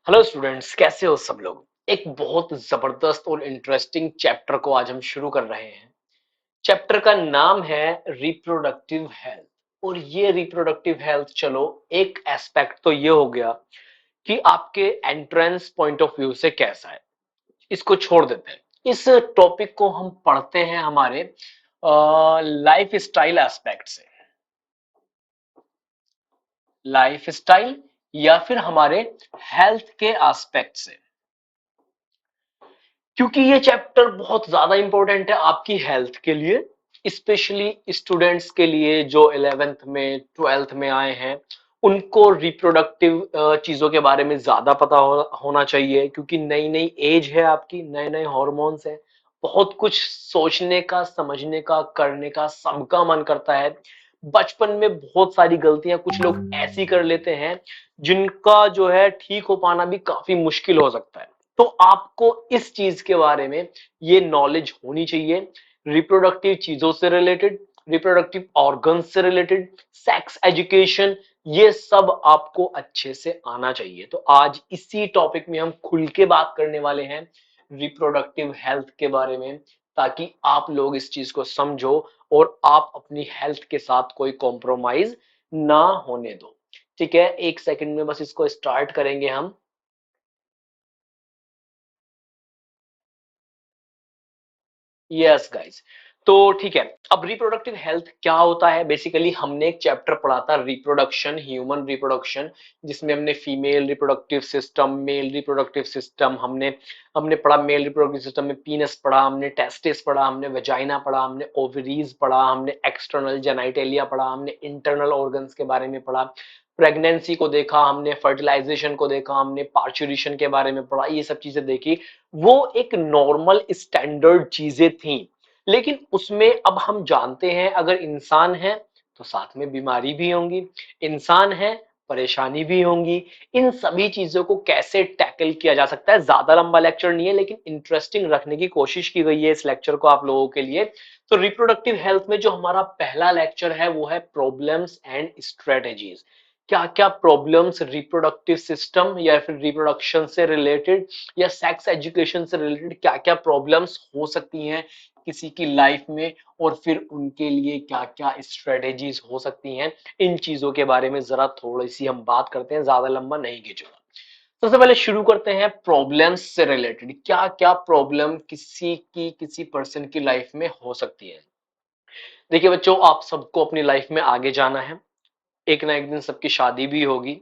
Hello students, कैसे हो सब लोग। एक बहुत जबरदस्त और इंटरेस्टिंग चैप्टर को आज हम शुरू कर रहे हैं। चैप्टर का नाम है रिप्रोडक्टिव हेल्थ। और ये रिप्रोडक्टिव हेल्थ, चलो एक एस्पेक्ट तो ये हो गया कि आपके एंट्रेंस पॉइंट ऑफ व्यू से कैसा है, इसको छोड़ देते हैं। इस टॉपिक को हम पढ़ते हैं हमारे लाइफ स्टाइल एस्पेक्ट से, लाइफ स्टाइल या फिर हमारे हेल्थ के एस्पेक्ट से, क्योंकि ये चैप्टर बहुत ज्यादा इंपॉर्टेंट है आपकी हेल्थ के लिए, स्पेशली स्टूडेंट्स के लिए जो 11th में 12th में आए हैं। उनको रिप्रोडक्टिव चीजों के बारे में ज्यादा पता होना चाहिए, क्योंकि नई नई एज है आपकी, नए नए हॉर्मोन्स हैं। बहुत कुछ सोचने का, समझने का, करने का सबका मन करता है। बचपन में बहुत सारी गलतियां कुछ लोग ऐसी कर लेते हैं जिनका जो है ठीक हो पाना भी काफी मुश्किल हो सकता है। तो आपको इस चीज के बारे में ये नॉलेज होनी चाहिए। रिप्रोडक्टिव चीजों से रिलेटेड, रिप्रोडक्टिव ऑर्गन से रिलेटेड, सेक्स एजुकेशन, ये सब आपको अच्छे से आना चाहिए। तो आज इसी टॉपिक में हम खुल के बात करने वाले हैं रिप्रोडक्टिव हेल्थ के बारे में, ताकि आप लोग इस चीज को समझो और आप अपनी हेल्थ के साथ कोई कॉम्प्रोमाइज ना होने दो। ठीक है, एक सेकंड में बस इसको स्टार्ट करेंगे हम। यस गाइस, तो ठीक है। अब रिप्रोडक्टिव हेल्थ क्या होता है, बेसिकली हमने एक चैप्टर पढ़ा था रिप्रोडक्शन, ह्यूमन रिप्रोडक्शन, जिसमें हमने female reproductive system, male reproductive system, हमने हमने पढ़ा मेल रिप्रोडक्टिव सिस्टम में पीनस पढ़ा, हमने टेस्टिस पढ़ा, हमने वेजाइना पढ़ा, हमने ओवरीज पढ़ा, हमने एक्सटर्नल जेनाइटेलिया पढ़ा, हमने इंटरनल ऑर्गन्स के बारे में पढ़ा, प्रेगनेंसी को देखा हमने, फर्टिलाइजेशन को देखा हमने, पार्चुरेशन के बारे में पढ़ा, ये सब चीजें देखी। वो एक नॉर्मल स्टैंडर्ड चीजें थी, लेकिन उसमें अब हम जानते हैं अगर इंसान है तो साथ में बीमारी भी होंगी, इंसान है परेशानी भी होंगी। इन सभी चीजों को कैसे टैकल किया जा सकता है, ज्यादा लंबा लेक्चर नहीं है लेकिन इंटरेस्टिंग रखने की कोशिश की गई है इस लेक्चर को आप लोगों के लिए। तो रिप्रोडक्टिव हेल्थ में जो हमारा पहला लेक्चर है वो है प्रॉब्लम्स एंड स्ट्रेटेजीज। क्या क्या प्रॉब्लम्स रिप्रोडक्टिव सिस्टम या फिर रिप्रोडक्शन से रिलेटेड या सेक्स एजुकेशन से रिलेटेड क्या क्या प्रॉब्लम्स हो सकती हैं किसी की लाइफ में, और फिर उनके लिए क्या क्या स्ट्रेटेजीज हो सकती हैं। इन चीजों के बारे में जरा थोड़ी सी हम बात करते हैं, ज्यादा लंबा नहीं खींचूंगा। सबसे पहले शुरू करते हैं प्रॉब्लम्स से रिलेटेड, क्या क्या प्रॉब्लम किसी की, किसी पर्सन की लाइफ में हो सकती है। देखिए बच्चों, आप सबको अपनी लाइफ में आगे जाना है, एक ना एक दिन सबकी शादी भी होगी,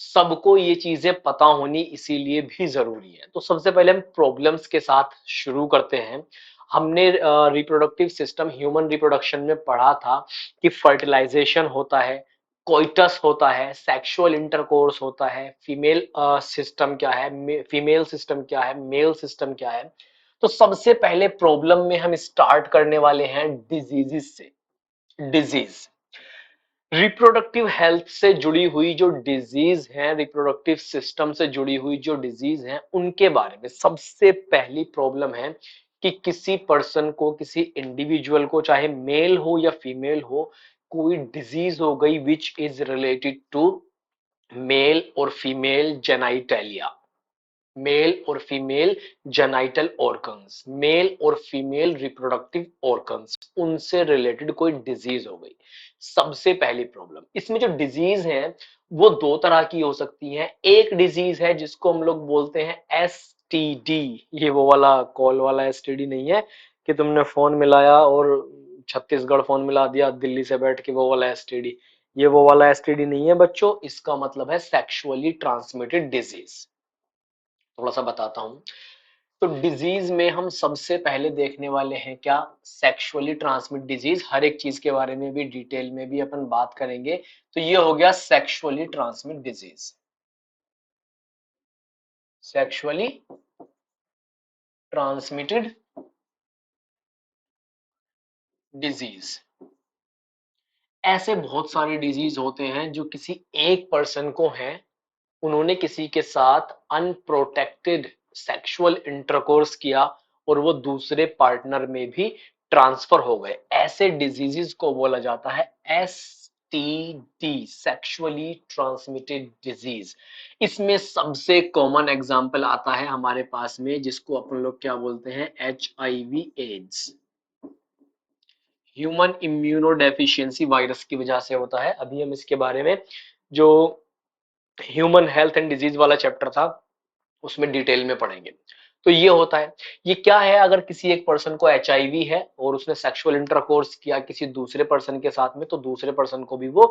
सबको ये चीजें पता होनी इसीलिए भी जरूरी है। तो सबसे पहले हम प्रॉब्लम्स के साथ शुरू करते हैं। हमने रिप्रोडक्टिव सिस्टम, ह्यूमन रिप्रोडक्शन में पढ़ा था कि फर्टिलाइजेशन होता है, कोइटस होता है, सेक्सुअल इंटरकोर्स होता है, फीमेल सिस्टम क्या है, फीमेल सिस्टम क्या है, मेल सिस्टम क्या है। तो सबसे पहले प्रॉब्लम में हम स्टार्ट करने वाले हैं डिजीजेस से। डिजीज, रिप्रोडक्टिव हेल्थ से जुड़ी हुई जो डिजीज हैं, रिप्रोडक्टिव सिस्टम से जुड़ी हुई जो डिजीज हैं, उनके बारे में सबसे पहली प्रॉब्लम है कि किसी पर्सन को, किसी इंडिविजुअल को, चाहे मेल हो या फीमेल हो, कोई डिजीज हो गई which is related to male और फीमेल जेनाइटेलिया, मेल और फीमेल जेनाइटल ऑर्गन्स, मेल और फीमेल रिप्रोडक्टिव ऑर्गन्स, उनसे रिलेटेड कोई डिजीज हो गई। सबसे पहली प्रॉब्लम इसमें जो डिजीज है वो दो तरह की हो सकती हैं। एक डिजीज है जिसको हम लोग बोलते हैं एसटीडी, ये वो वाला कॉल वाला एसटीडी नहीं है कि तुमने फोन मिलाया और छत्तीसगढ़ फोन मिला दिया दिल्ली से बैठ के, वो वाला एसटीडी। ये वो वाला एसटीडी नहीं है बच्चों, इसका मतलब है सेक्सुअली ट्रांसमिटेड डिजीज। थोड़ा सा बताता हूं। तो डिजीज में हम सबसे पहले देखने वाले हैं क्या, सेक्सुअली ट्रांसमिट डिजीज। हर एक चीज के बारे में भी डिटेल में भी अपन बात करेंगे। तो ये हो गया sexually transmit disease, sexually transmitted disease. ऐसे बहुत सारे डिजीज होते हैं जो किसी एक पर्सन को है, उन्होंने किसी के साथ अनप्रोटेक्टेड सेक्सुअल इंटरकोर्स किया और वो दूसरे पार्टनर में भी ट्रांसफर हो गए। ऐसे डिजीजेस को बोला जाता है S STD, sexually transmitted disease. इसमें सबसे कॉमन एग्जांपल आता है हमारे पास में, जिसको अपन लोग क्या बोलते हैं, HIV AIDS. Human immunodeficiency virus की वजह से होता है। अभी हम इसके बारे में, जो ह्यूमन हेल्थ एंड डिजीज वाला चैप्टर था, उसमें डिटेल में पढ़ेंगे। तो ये होता है। ये क्या है, अगर किसी एक पर्सन को HIV है और उसने सेक्सुअल इंटरकोर्स किया किसी दूसरे पर्सन के साथ में, तो दूसरे पर्सन को भी वो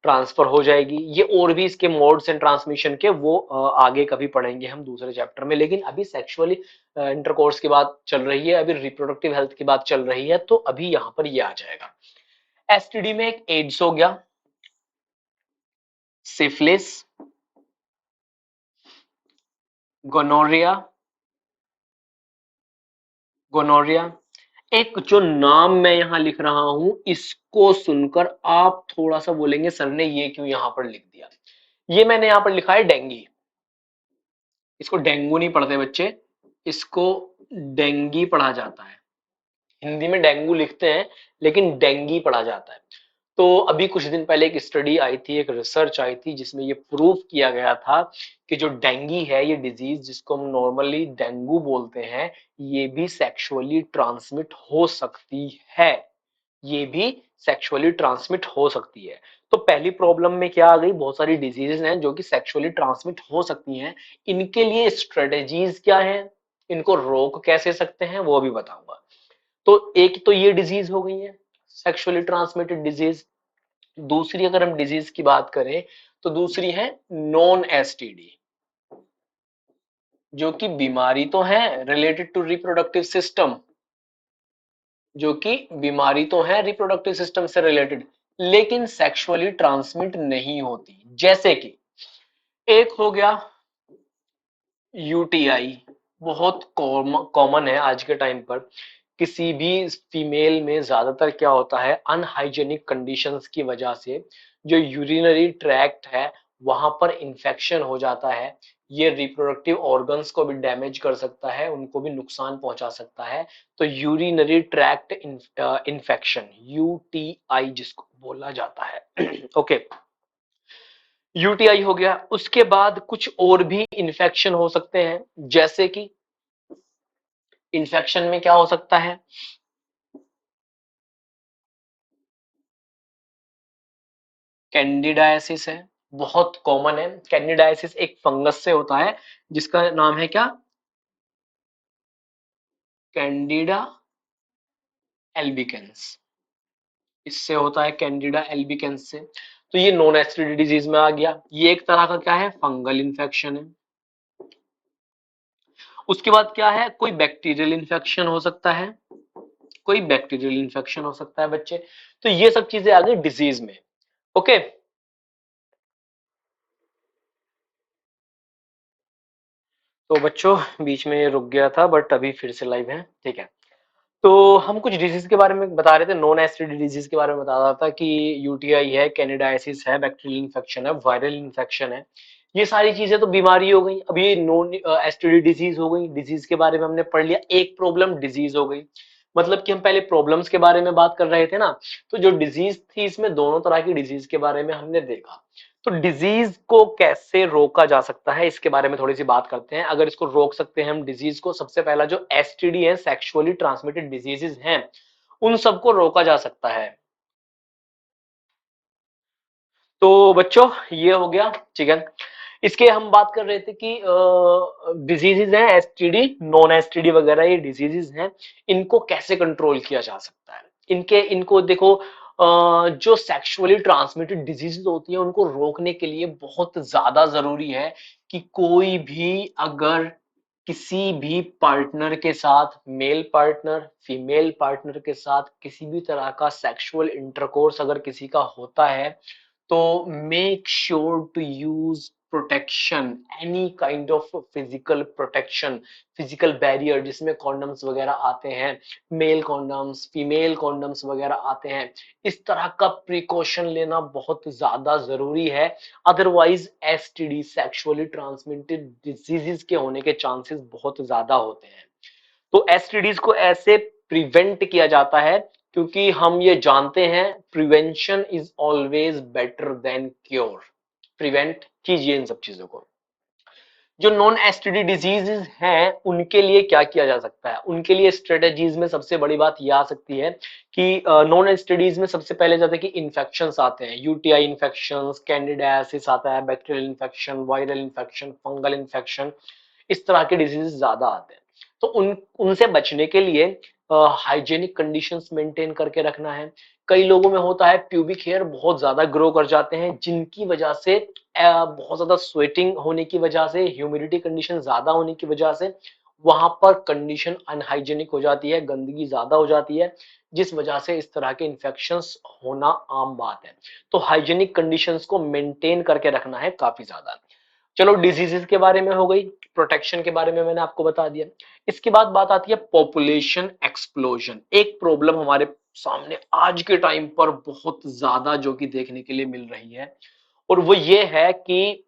ट्रांसफर हो जाएगी। ये और भी इसके मोड्स एंड ट्रांसमिशन के वो आगे कभी पढ़ेंगे हम दूसरे चैप्टर में, लेकिन अभी सेक्सुअली इंटरकोर्स की बात चल रही है, अभी रिप्रोडक्टिव हेल्थ की बात चल रही है, तो अभी यहाँ पर ये आ जाएगा। STD में एक एड्स हो गया, सिफिलिस, गोनोरिया, गोनोरिया। एक जो नाम मैं यहां लिख रहा हूं, इसको सुनकर आप थोड़ा सा बोलेंगे सर ने ये क्यों यहां पर लिख दिया। ये मैंने यहां पर लिखा है डेंगी। इसको डेंगू नहीं पढ़ते बच्चे, इसको डेंगी पढ़ा जाता है। हिंदी में डेंगू लिखते हैं, लेकिन डेंगी पढ़ा जाता है। तो अभी कुछ दिन पहले एक स्टडी आई थी, एक रिसर्च आई थी, जिसमें ये प्रूव किया गया था कि जो डेंगी है, ये डिजीज जिसको हम नॉर्मली डेंगू बोलते हैं, ये भी सेक्सुअली ट्रांसमिट हो सकती है। ये भी सेक्सुअली ट्रांसमिट हो सकती है। तो पहली प्रॉब्लम में क्या आ गई, बहुत सारी डिजीजेस हैं जो कि सेक्सुअली ट्रांसमिट हो सकती हैं। इनके लिए स्ट्रेटेजीज क्या हैं, इनको रोक कैसे सकते हैं, वो भी बताऊंगा। तो एक तो ये डिजीज हो गई है, सेक्सुअली ट्रांसमिटेड डिजीज। दूसरी अगर हम डिजीज की बात करें, तो दूसरी है नॉन एसटीडी, जो कि बीमारी तो है रिलेटेड टू रिप्रोडक्टिव सिस्टम, जो कि बीमारी तो है रिप्रोडक्टिव सिस्टम से रिलेटेड, लेकिन सेक्सुअली ट्रांसमिट नहीं होती। जैसे कि एक हो गया यूटीआई, बहुत कॉमन है आज के टाइम पर। किसी भी फीमेल में ज्यादातर क्या होता है, अनहाइजेनिक कंडीशंस की वजह से जो यूरिनरी ट्रैक्ट है, वहां पर इंफेक्शन हो जाता है। ये रिप्रोडक्टिव ऑर्गन्स को भी डैमेज कर सकता है, उनको भी नुकसान पहुंचा सकता है। तो यूरिनरी ट्रैक्ट इंफेक्शन, यूटीआई जिसको बोला जाता है। ओके, यूटीआई हो गया। उसके बाद कुछ और भी इन्फेक्शन हो सकते हैं, जैसे कि इन्फेक्शन में क्या हो सकता है, कैंडिडाइसिस है, बहुत कॉमन है। कैंडिडाइसिस एक फंगस से होता है, जिसका नाम है क्या, कैंडिडा एल्बिकेंस। इससे होता है कैंडिडा एल्बिकेंस से। तो ये नॉन एस्टिडी डिजीज में आ गया। ये एक तरह का क्या है, फंगल इन्फेक्शन है। उसके बाद क्या है, कोई बैक्टीरियल इन्फेक्शन हो सकता है, कोई बैक्टीरियल इन्फेक्शन हो सकता है बच्चे। तो ये सब चीजें आ गई डिजीज में। ओके, तो बच्चों बीच में ये रुक गया था, बट अभी फिर से लाइव है, ठीक है। तो हम कुछ डिजीज के बारे में बता रहे थे, नॉन एस्टिडी डिजीज के बारे में बता रहा था कि यूटीआई है, कैनिडाइसिस है, बैक्टीरियल इन्फेक्शन है, वायरल इन्फेक्शन है। ये सारी चीजें तो बीमारी हो गई। अब ये नॉन एस्टिडी डिजीज हो गई, डिजीज के बारे में हमने पढ़ लिया। एक प्रॉब्लम डिजीज हो गई, मतलब कि हम पहले प्रॉब्लम्स के बारे में बात कर रहे थे ना, तो जो डिजीज थी, इसमें दोनों तरह की डिजीज के बारे में हमने देखा। तो डिजीज को कैसे रोका जा सकता है, इसके बारे में थोड़ी सी बात करते हैं। अगर इसको रोक सकते हैं हम डिजीज को, सबसे पहला जो एसटीडी है, सेक्सुअली ट्रांसमिटेड डिजीजेस हैं, उन सबको रोका जा सकता है। तो बच्चों ये हो गया, ठीक है। इसके हम बात कर रहे थे कि डिजीजेज हैं एसटीडी, नॉन एसटीडी वगैरह, ये डिजीजेज हैं, इनको कैसे कंट्रोल किया जा सकता है। इनको देखो, जो सेक्सुअली ट्रांसमिटेड डिजीजेज होती हैं, उनको रोकने के लिए बहुत ज्यादा जरूरी है कि कोई भी अगर किसी भी पार्टनर के साथ, मेल पार्टनर, फीमेल पार्टनर के साथ किसी भी तरह का सेक्सुअल इंटरकोर्स अगर किसी का होता है, तो make sure to use protection, any kind of physical protection, physical barrier, जिसमें कॉन्डम्स वगैरह आते हैं, मेल कॉन्डम्स, फीमेल कॉन्डम्स वगैरह आते हैं। इस तरह का प्रिकॉशन लेना बहुत ज्यादा जरूरी है। Otherwise STD, sexually transmitted diseases के होने के चांसेस बहुत ज्यादा होते हैं। तो एसटीडीज को ऐसे प्रिवेंट किया जाता है क्योंकि हम ये जानते हैं prevention is always better than cure. Prevent कीजिए इन सब चीजों को। जो नॉन एसटीडी डिजीजेज हैं उनके लिए क्या किया जा सकता है, उनके लिए स्ट्रेटेजीज में सबसे बड़ी बात यह आ सकती है कि नॉन एसटीडीज में सबसे पहले जाता है कि इन्फेक्शंस आते हैं, यूटीआई इन्फेक्शंस, कैंडिडियासिस आता है, bacterial infection, viral infection, fungal infection, इस तरह के डिजीज ज्यादा आते हैं। तो उनसे बचने के लिए हाइजेनिक कंडीशंस मेंटेन करके रखना है। कई लोगों में होता है प्यूबिक हेयर बहुत ज्यादा ग्रो कर जाते हैं, जिनकी वजह से बहुत ज्यादा स्वेटिंग होने की वजह से, ह्यूमिडिटी कंडीशन ज्यादा होने की वजह से वहां पर कंडीशन अनहाइजेनिक हो जाती है, गंदगी ज्यादा हो जाती है, जिस वजह से इस तरह के इन्फेक्शंस होना आम बात है। तो हाइजेनिक कंडीशंस को मेंटेन करके रखना है काफी ज्यादा। चलो डिजीजेस के बारे में हो गई, प्रोटेक्शन के बारे में मैंने आपको बता दिया। इसके बाद बात आती है पॉपुलेशन एक्सप्लोजन। एक प्रॉब्लम हमारे सामने आज के टाइम पर बहुत ज्यादा जो कि देखने के लिए मिल रही है, और वो ये है कि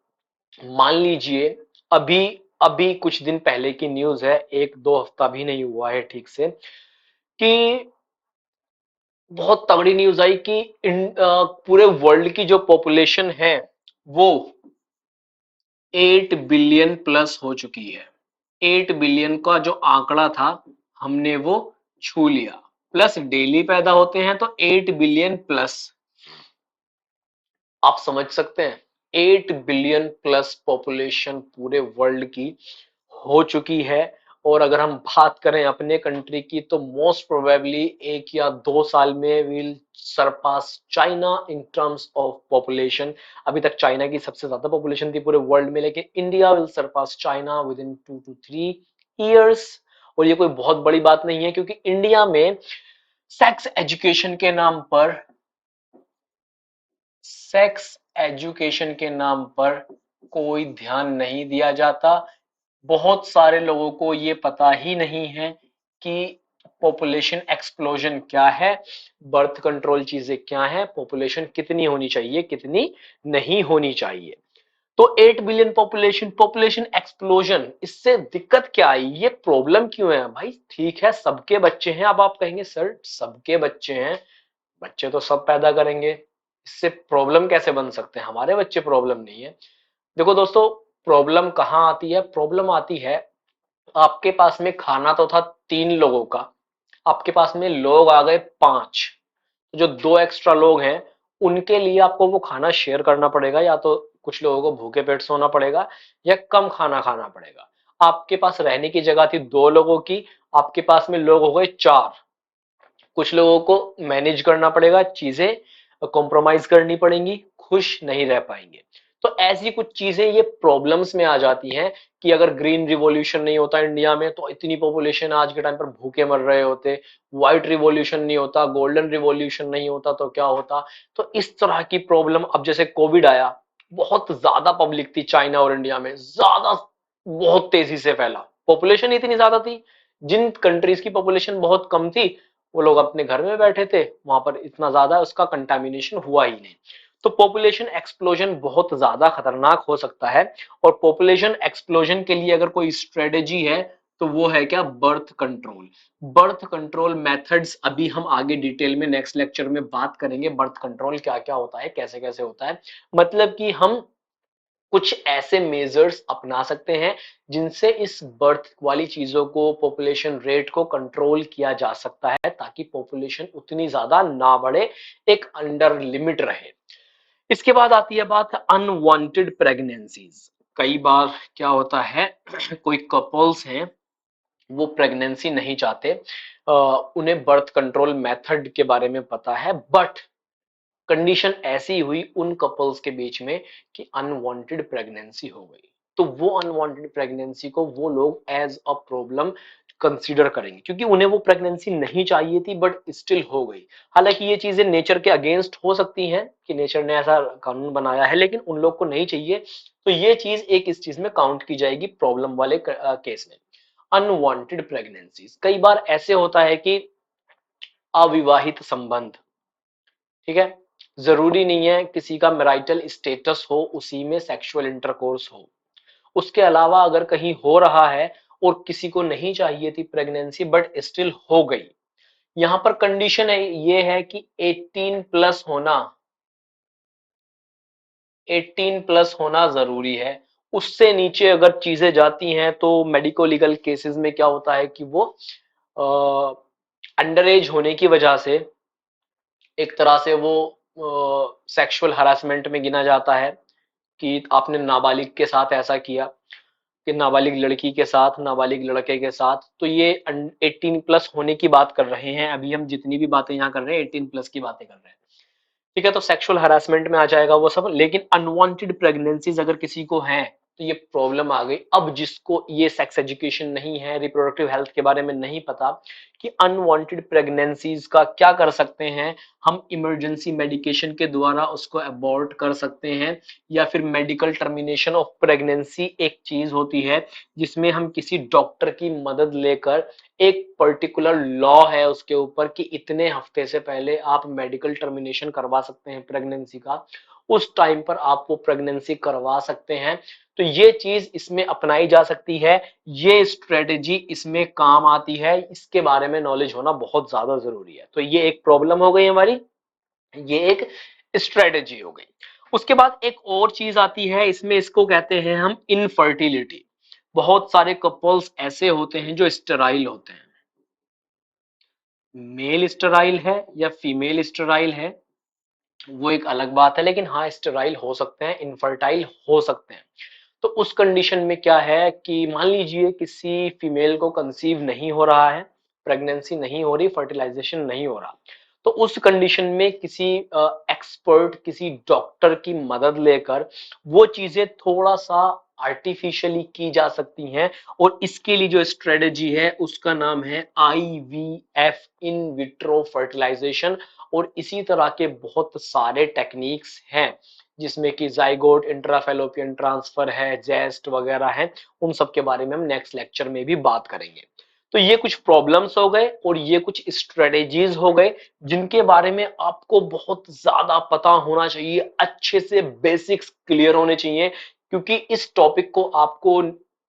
मान लीजिए अभी अभी कुछ दिन पहले की न्यूज है, एक दो हफ्ता भी नहीं हुआ है ठीक से, कि बहुत तगड़ी न्यूज आई कि पूरे वर्ल्ड की जो पॉपुलेशन है वो 8 बिलियन प्लस हो चुकी है। 8 बिलियन का जो आंकड़ा था हमने वो छू लिया। प्लस डेली पैदा होते हैं तो 8 बिलियन प्लस, आप समझ सकते हैं 8 बिलियन प्लस पॉपुलेशन पूरे वर्ल्ड की हो चुकी है। और अगर हम बात करें अपने कंट्री की तो मोस्ट प्रोबेबली 1 या 2 साल में will Sarpass China in terms of population. अभी तक चाइना की सबसे ज्यादा पॉपुलेशन थी पूरे वर्ल्ड में, लेकिन India will Sarpass China with in 2 to 3 years। और ये कोई बहुत बड़ी बात नहीं है, क्योंकि इंडिया में सेक्स एजुकेशन के नाम पर, सेक्स एजुकेशन के नाम पर कोई ध्यान नहीं दिया जाता। बहुत सारे लोगों को ये पता ही नहीं है कि पॉपुलेशन एक्सप्लोजन क्या है, बर्थ कंट्रोल चीजें क्या है, पॉपुलेशन कितनी होनी चाहिए कितनी नहीं होनी चाहिए। तो 8 बिलियन पॉपुलेशन, पॉपुलेशन एक्सप्लोजन, इससे दिक्कत क्या आई, ये प्रॉब्लम क्यों है भाई? ठीक है सबके बच्चे हैं, अब आप कहेंगे सर सबके बच्चे हैं, बच्चे तो सब पैदा करेंगे, इससे प्रॉब्लम कैसे बन सकते हैं, हमारे बच्चे प्रॉब्लम नहीं है। देखो दोस्तों, प्रॉब्लम कहाँ आती है? प्रॉब्लम आती है आपके पास में खाना तो था 3 लोगों का, आपके पास में लोग आ गए 5, जो 2 एक्स्ट्रा लोग हैं उनके लिए आपको वो खाना शेयर करना पड़ेगा, या तो कुछ लोगों को भूखे पेट सोना पड़ेगा या कम खाना खाना पड़ेगा। आपके पास रहने की जगह थी 2 लोगों की, आपके पास में लोग हो गए 4, कुछ लोगों को मैनेज करना पड़ेगा, चीजें कॉम्प्रोमाइज करनी पड़ेंगी, खुश नहीं रह पाएंगे। तो ऐसी कुछ चीजें ये प्रॉब्लम्स में आ जाती हैं कि अगर ग्रीन रिवॉल्यूशन नहीं होता इंडिया में तो इतनी पॉपुलेशन आज के टाइम पर भूखे मर रहे होते, व्हाइट रिवॉल्यूशन नहीं होता, गोल्डन रिवॉल्यूशन नहीं होता तो क्या होता। तो इस तरह की प्रॉब्लम, अब जैसे कोविड आया, बहुत ज्यादा पब्लिक थी चाइना और इंडिया में, ज्यादा बहुत तेजी से फैला, पॉपुलेशन इतनी ज्यादा थी, जिन कंट्रीज की पॉपुलेशन बहुत कम थी वो लोग अपने घर में बैठे थे, वहां पर इतना ज्यादा उसका कंटामिनेशन हुआ ही नहीं। तो पॉपुलेशन एक्सप्लोजन बहुत ज्यादा खतरनाक हो सकता है। और पॉपुलेशन एक्सप्लोजन के लिए अगर कोई स्ट्रेटेजी है तो वो है क्या? Birth control. Birth control methods अभी हम आगे डिटेल में नेक्स्ट लेक्चर में बात करेंगे, बर्थ कंट्रोल क्या क्या होता है, कैसे कैसे होता है। मतलब कि हम कुछ ऐसे मेजर्स अपना सकते हैं जिनसे इस बर्थ वाली चीजों को, पॉपुलेशन रेट को कंट्रोल किया जा सकता है, ताकि पॉपुलेशन उतनी ज्यादा ना बढ़े, एक अंडर लिमिट रहे। इसके बाद आती है बात अनवांटेड प्रेगनेंसीज। कई बार क्या होता है कोई कपल्स हैं वो प्रेगनेंसी नहीं चाहते, उन्हें बर्थ कंट्रोल मेथड के बारे में पता है, बट कंडीशन ऐसी हुई उन कपल्स के बीच में कि अनवांटेड प्रेगनेंसी हो गई। तो वो अनवांटेड प्रेगनेंसी को वो लोग एज अ प्रॉब्लम कंसीडर करेंगे, क्योंकि उन्हें वो प्रेगनेंसी नहीं चाहिए थी बट स्टिल हो गई। हालांकि ये चीजें नेचर के अगेंस्ट हो सकती हैं कि नेचर ने ऐसा कानून बनाया है, लेकिन उन लोग को नहीं चाहिए, तो ये चीज एक इस चीज में काउंट की जाएगी प्रॉब्लम वाले केस में। अनवांटेड प्रेगनेंसीज कई बार ऐसे होता है कि अविवाहित संबंध, ठीक है, जरूरी नहीं है किसी का मैरिटल स्टेटस हो उसी में सेक्सुअल इंटरकोर्स हो, उसके अलावा अगर कहीं हो रहा है और किसी को नहीं चाहिए थी प्रेगनेंसी बट स्टिल हो गई, यहां पर कंडीशन है ये है कि 18 प्लस होना जरूरी है। उससे नीचे अगर चीजें जाती हैं तो मेडिको लीगल केसेस में क्या होता है कि वो अंडर एज होने की वजह से एक तरह से वो सेक्सुअल हरासमेंट में गिना जाता है कि आपने नाबालिग के साथ ऐसा किया, कि नाबालिग लड़की के साथ, नाबालिग लड़के के साथ। तो ये 18 प्लस होने की बात कर रहे हैं, अभी हम जितनी भी बातें यहाँ कर रहे हैं 18 प्लस की बातें कर रहे हैं। ठीक है, तो सेक्सुअल हरासमेंट में आ जाएगा वो सब। लेकिन अनवांटेड प्रेगनेंसीज अगर किसी को है तो ये प्रॉब्लम आ गई। अब जिसको ये सेक्स एजुकेशन नहीं है, रिप्रोडक्टिव हेल्थ के बारे में नहीं पता कि अनवांटेड प्रेगनेंसीज का क्या कर सकते हैं, हम इमरजेंसी मेडिकेशन के द्वारा उसको अबॉर्ट कर सकते हैं, या फिर मेडिकल टर्मिनेशन ऑफ प्रेगनेंसी एक चीज होती है जिसमें हम किसी डॉक्टर की मदद लेकर, एक पर्टिकुलर लॉ है उसके ऊपर कि इतने हफ्ते से पहले आप मेडिकल टर्मिनेशन करवा सकते हैं प्रेगनेंसी का, उस टाइम पर आप वो प्रेगनेंसी करवा सकते हैं। तो ये चीज इसमें अपनाई जा सकती है, ये स्ट्रेटेजी इसमें काम आती है, इसके बारे में नॉलेज होना बहुत ज्यादा जरूरी है। तो ये एक प्रॉब्लम हो गई हमारी, ये एक स्ट्रेटेजी हो गई। उसके बाद एक और चीज आती है इसमें, इसको कहते हैं हम इनफर्टिलिटी। बहुत सारे कपल्स ऐसे होते हैं जो स्टेराइल होते हैं। मेल स्टेराइल है या फीमेल स्टेराइल है वो एक अलग बात है, लेकिन हाँ स्टेराइल हो सकते हैं, इनफर्टाइल हो सकते हैं। तो उस कंडीशन में क्या है कि मान लीजिए किसी फीमेल को कंसीव नहीं हो रहा है, प्रेगनेंसी नहीं हो रही, फर्टिलाइजेशन नहीं हो रहा, तो उस कंडीशन में किसी एक्सपर्ट, किसी डॉक्टर की मदद लेकर वो चीजें थोड़ा सा आर्टिफिशियली की जा सकती हैं। और इसके लिए जो स्ट्रेटेजी है उसका नाम है IVF, इन विट्रो फर्टिलाइजेशन। और इसी तरह के बहुत सारे टेक्निक्स हैं जिसमें कि जाइगोट इंट्राफेलोपियन ट्रांसफर है, जेस्ट वगैरह है। उन सब के बारे में हम नेक्स्ट लेक्चर में भी बात करेंगे। तो ये कुछ प्रॉब्लम्स हो गए और ये कुछ स्ट्रेटेजीज हो गए जिनके बारे में आपको बहुत ज्यादा पता होना चाहिए, अच्छे से बेसिक्स क्लियर होने चाहिए, क्योंकि इस टॉपिक को आपको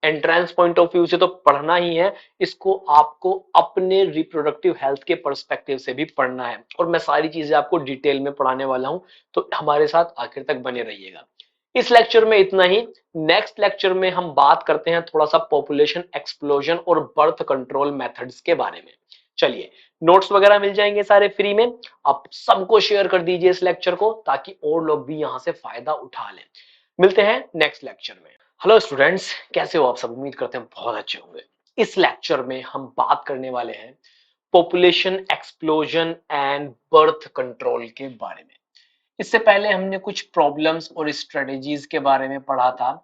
एंट्रेंस पॉइंट ऑफ व्यू से तो पढ़ना ही है, इसको आपको अपने रिप्रोडक्टिव हेल्थ के पर्सपेक्टिव से भी पढ़ना है। और मैं सारी चीजें आपको डिटेल में पढ़ाने वाला हूं, तो हमारे साथ आखिर तक बने रहिएगा। इस लेक्चर में इतना ही। नेक्स्ट लेक्चर में हम बात करते हैं थोड़ा सा पॉपुलेशन एक्सप्लोजन और बर्थ कंट्रोल मेथड्स के बारे में। चलिए, नोट्स वगैरह मिल जाएंगे सारे फ्री में, आप सबको शेयर कर दीजिए इस लेक्चर को ताकि और लोग भी यहां से फायदा उठा लें। मिलते हैं नेक्स्ट लेक्चर में। हेलो स्टूडेंट्स, कैसे हो आप सब? उम्मीद करते हैं बहुत अच्छे होंगे। इस लेक्चर में हम बात करने वाले हैं population explosion and birth control के बारे में। इससे पहले हमने कुछ प्रॉब्लम्स और स्ट्रेटेजीज के बारे में पढ़ा था,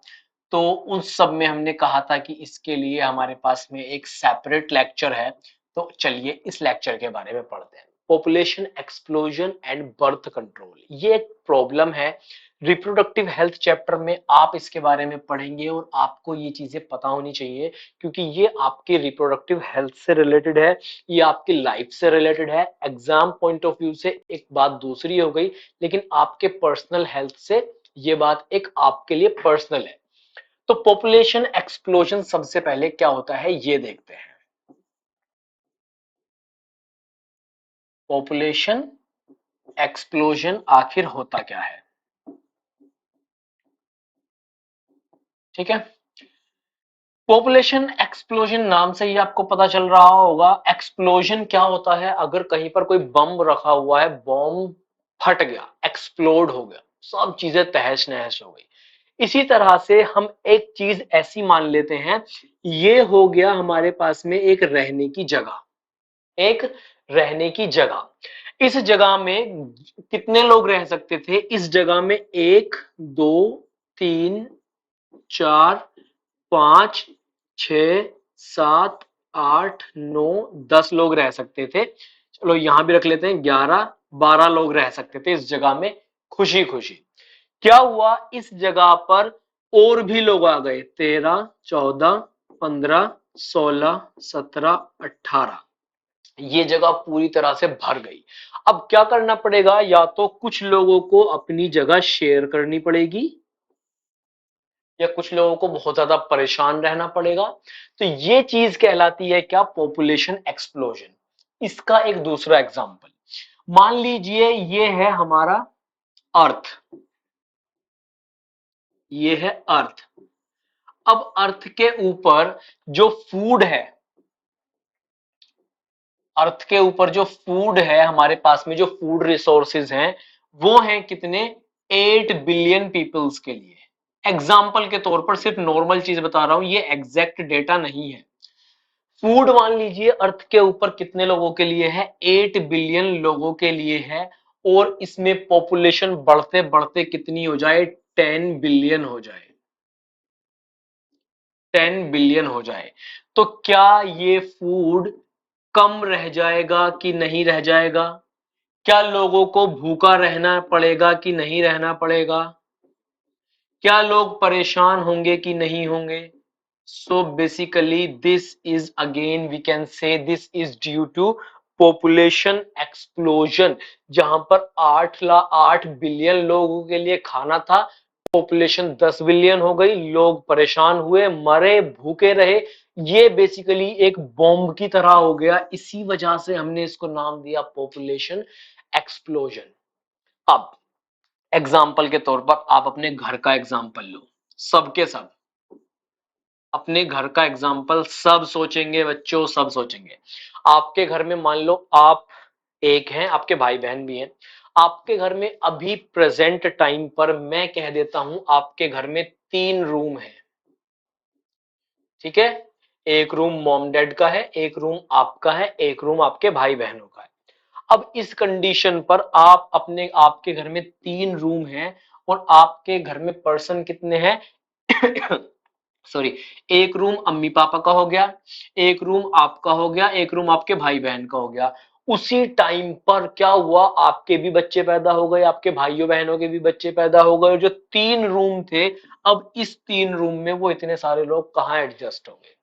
तो उस सब में हमने कहा था कि इसके लिए हमारे पास में एक सेपरेट लेक्चर है। तो चलिए इस लेक्चर के बारे में पढ़ते हैं। Population explosion and birth control, ये एक प्रॉब्लम है रिप्रोडक्टिव हेल्थ चैप्टर में। आप इसके बारे में पढ़ेंगे और आपको ये चीजें पता होनी चाहिए, क्योंकि ये आपके रिप्रोडक्टिव हेल्थ से रिलेटेड है, ये आपकी लाइफ से रिलेटेड है। एग्जाम पॉइंट ऑफ व्यू से एक बात दूसरी हो गई, लेकिन आपके पर्सनल हेल्थ से ये बात एक आपके लिए पर्सनल है। तो पॉपुलेशन एक्सप्लोजन सबसे पहले क्या होता है ये देखते हैं। पॉपुलेशन एक्सप्लोजन आखिर होता क्या है? ठीक है, पॉपुलेशन एक्सप्लोजन नाम से ही आपको पता चल रहा होगा। एक्सप्लोजन क्या होता है? अगर कहीं पर कोई बम रखा हुआ है, बम फट गया, एक्सप्लोड हो गया, सब चीजें तहस नहस हो गई। इसी तरह से हम एक चीज ऐसी मान लेते हैं, ये हो गया हमारे पास में एक रहने की जगह, एक रहने की जगह। इस जगह में कितने लोग रह सकते थे? इस जगह में एक, दो, तीन, चार, पांच, छ, सात, आठ, नौ, 10 लोग रह सकते थे। चलो यहां भी रख लेते हैं 11, 12 लोग रह सकते थे इस जगह में खुशी खुशी। क्या हुआ, इस जगह पर और भी लोग आ गए, 13, 14, 15, 16, 17, 18। ये जगह पूरी तरह से भर गई। अब क्या करना पड़ेगा? या तो कुछ लोगों को अपनी जगह शेयर करनी पड़ेगी, या कुछ लोगों को बहुत ज्यादा परेशान रहना पड़ेगा। तो ये चीज कहलाती है क्या? Population explosion. इसका एक दूसरा एग्जाम्पल, मान लीजिए ये है हमारा अर्थ, ये है अर्थ। अब अर्थ के ऊपर जो फूड है, अर्थ के ऊपर जो फूड है हमारे पास में, जो फूड रिसोर्सेज हैं, वो हैं कितने, 8 बिलियन पीपल्स के लिए। एग्जाम्पल के तौर पर सिर्फ नॉर्मल चीज बता रहा हूं, ये एग्जैक्ट डेटा नहीं है। फूड मान लीजिए अर्थ के ऊपर कितने लोगों के लिए है, 8 बिलियन लोगों के लिए है, और इसमें पॉपुलेशन बढ़ते बढ़ते कितनी हो जाए, 10 बिलियन हो जाए, 10 बिलियन हो जाए। तो क्या ये फूड कम रह जाएगा कि नहीं रह जाएगा? क्या लोगों को भूखा रहना पड़ेगा कि नहीं रहना पड़ेगा? क्या लोग परेशान होंगे कि नहीं होंगे? So basically this is again we can say this is due to population explosion. जहां पर 8 बिलियन लोगों के लिए खाना था, पॉपुलेशन 10 बिलियन हो गई, लोग परेशान हुए, मरे, भूखे रहे। ये बेसिकली एक बॉम्ब की तरह हो गया, इसी वजह से हमने इसको नाम दिया पॉपुलेशन एक्सप्लोजन। अब एग्जाम्पल के तौर पर आप अपने घर का एग्जाम्पल लो, सबके सब अपने घर का एग्जाम्पल सब सोचेंगे बच्चों, सब सोचेंगे। आपके घर में मान लो आप एक हैं, आपके भाई बहन भी हैं। आपके घर में अभी प्रेजेंट टाइम पर मैं कह देता हूं आपके घर में 3 रूम है, ठीक है। एक रूम मॉम डैड का है, एक रूम आपका है, एक रूम आपके भाई बहनों का है। अब इस कंडीशन पर आप अपने, आपके घर में 3 रूम हैं, और आपके घर में पर्सन कितने हैं सॉरी, एक रूम अम्मी पापा का हो गया, एक रूम आपका हो गया, एक रूम आपके भाई बहन का हो गया। उसी टाइम पर क्या हुआ, आपके भी बच्चे पैदा हो गए, आपके भाइयों बहनों के भी बच्चे पैदा हो गए, और जो 3 रूम थे, अब इस 3 रूम में वो इतने सारे लोग कहाँ एडजस्ट होंगे?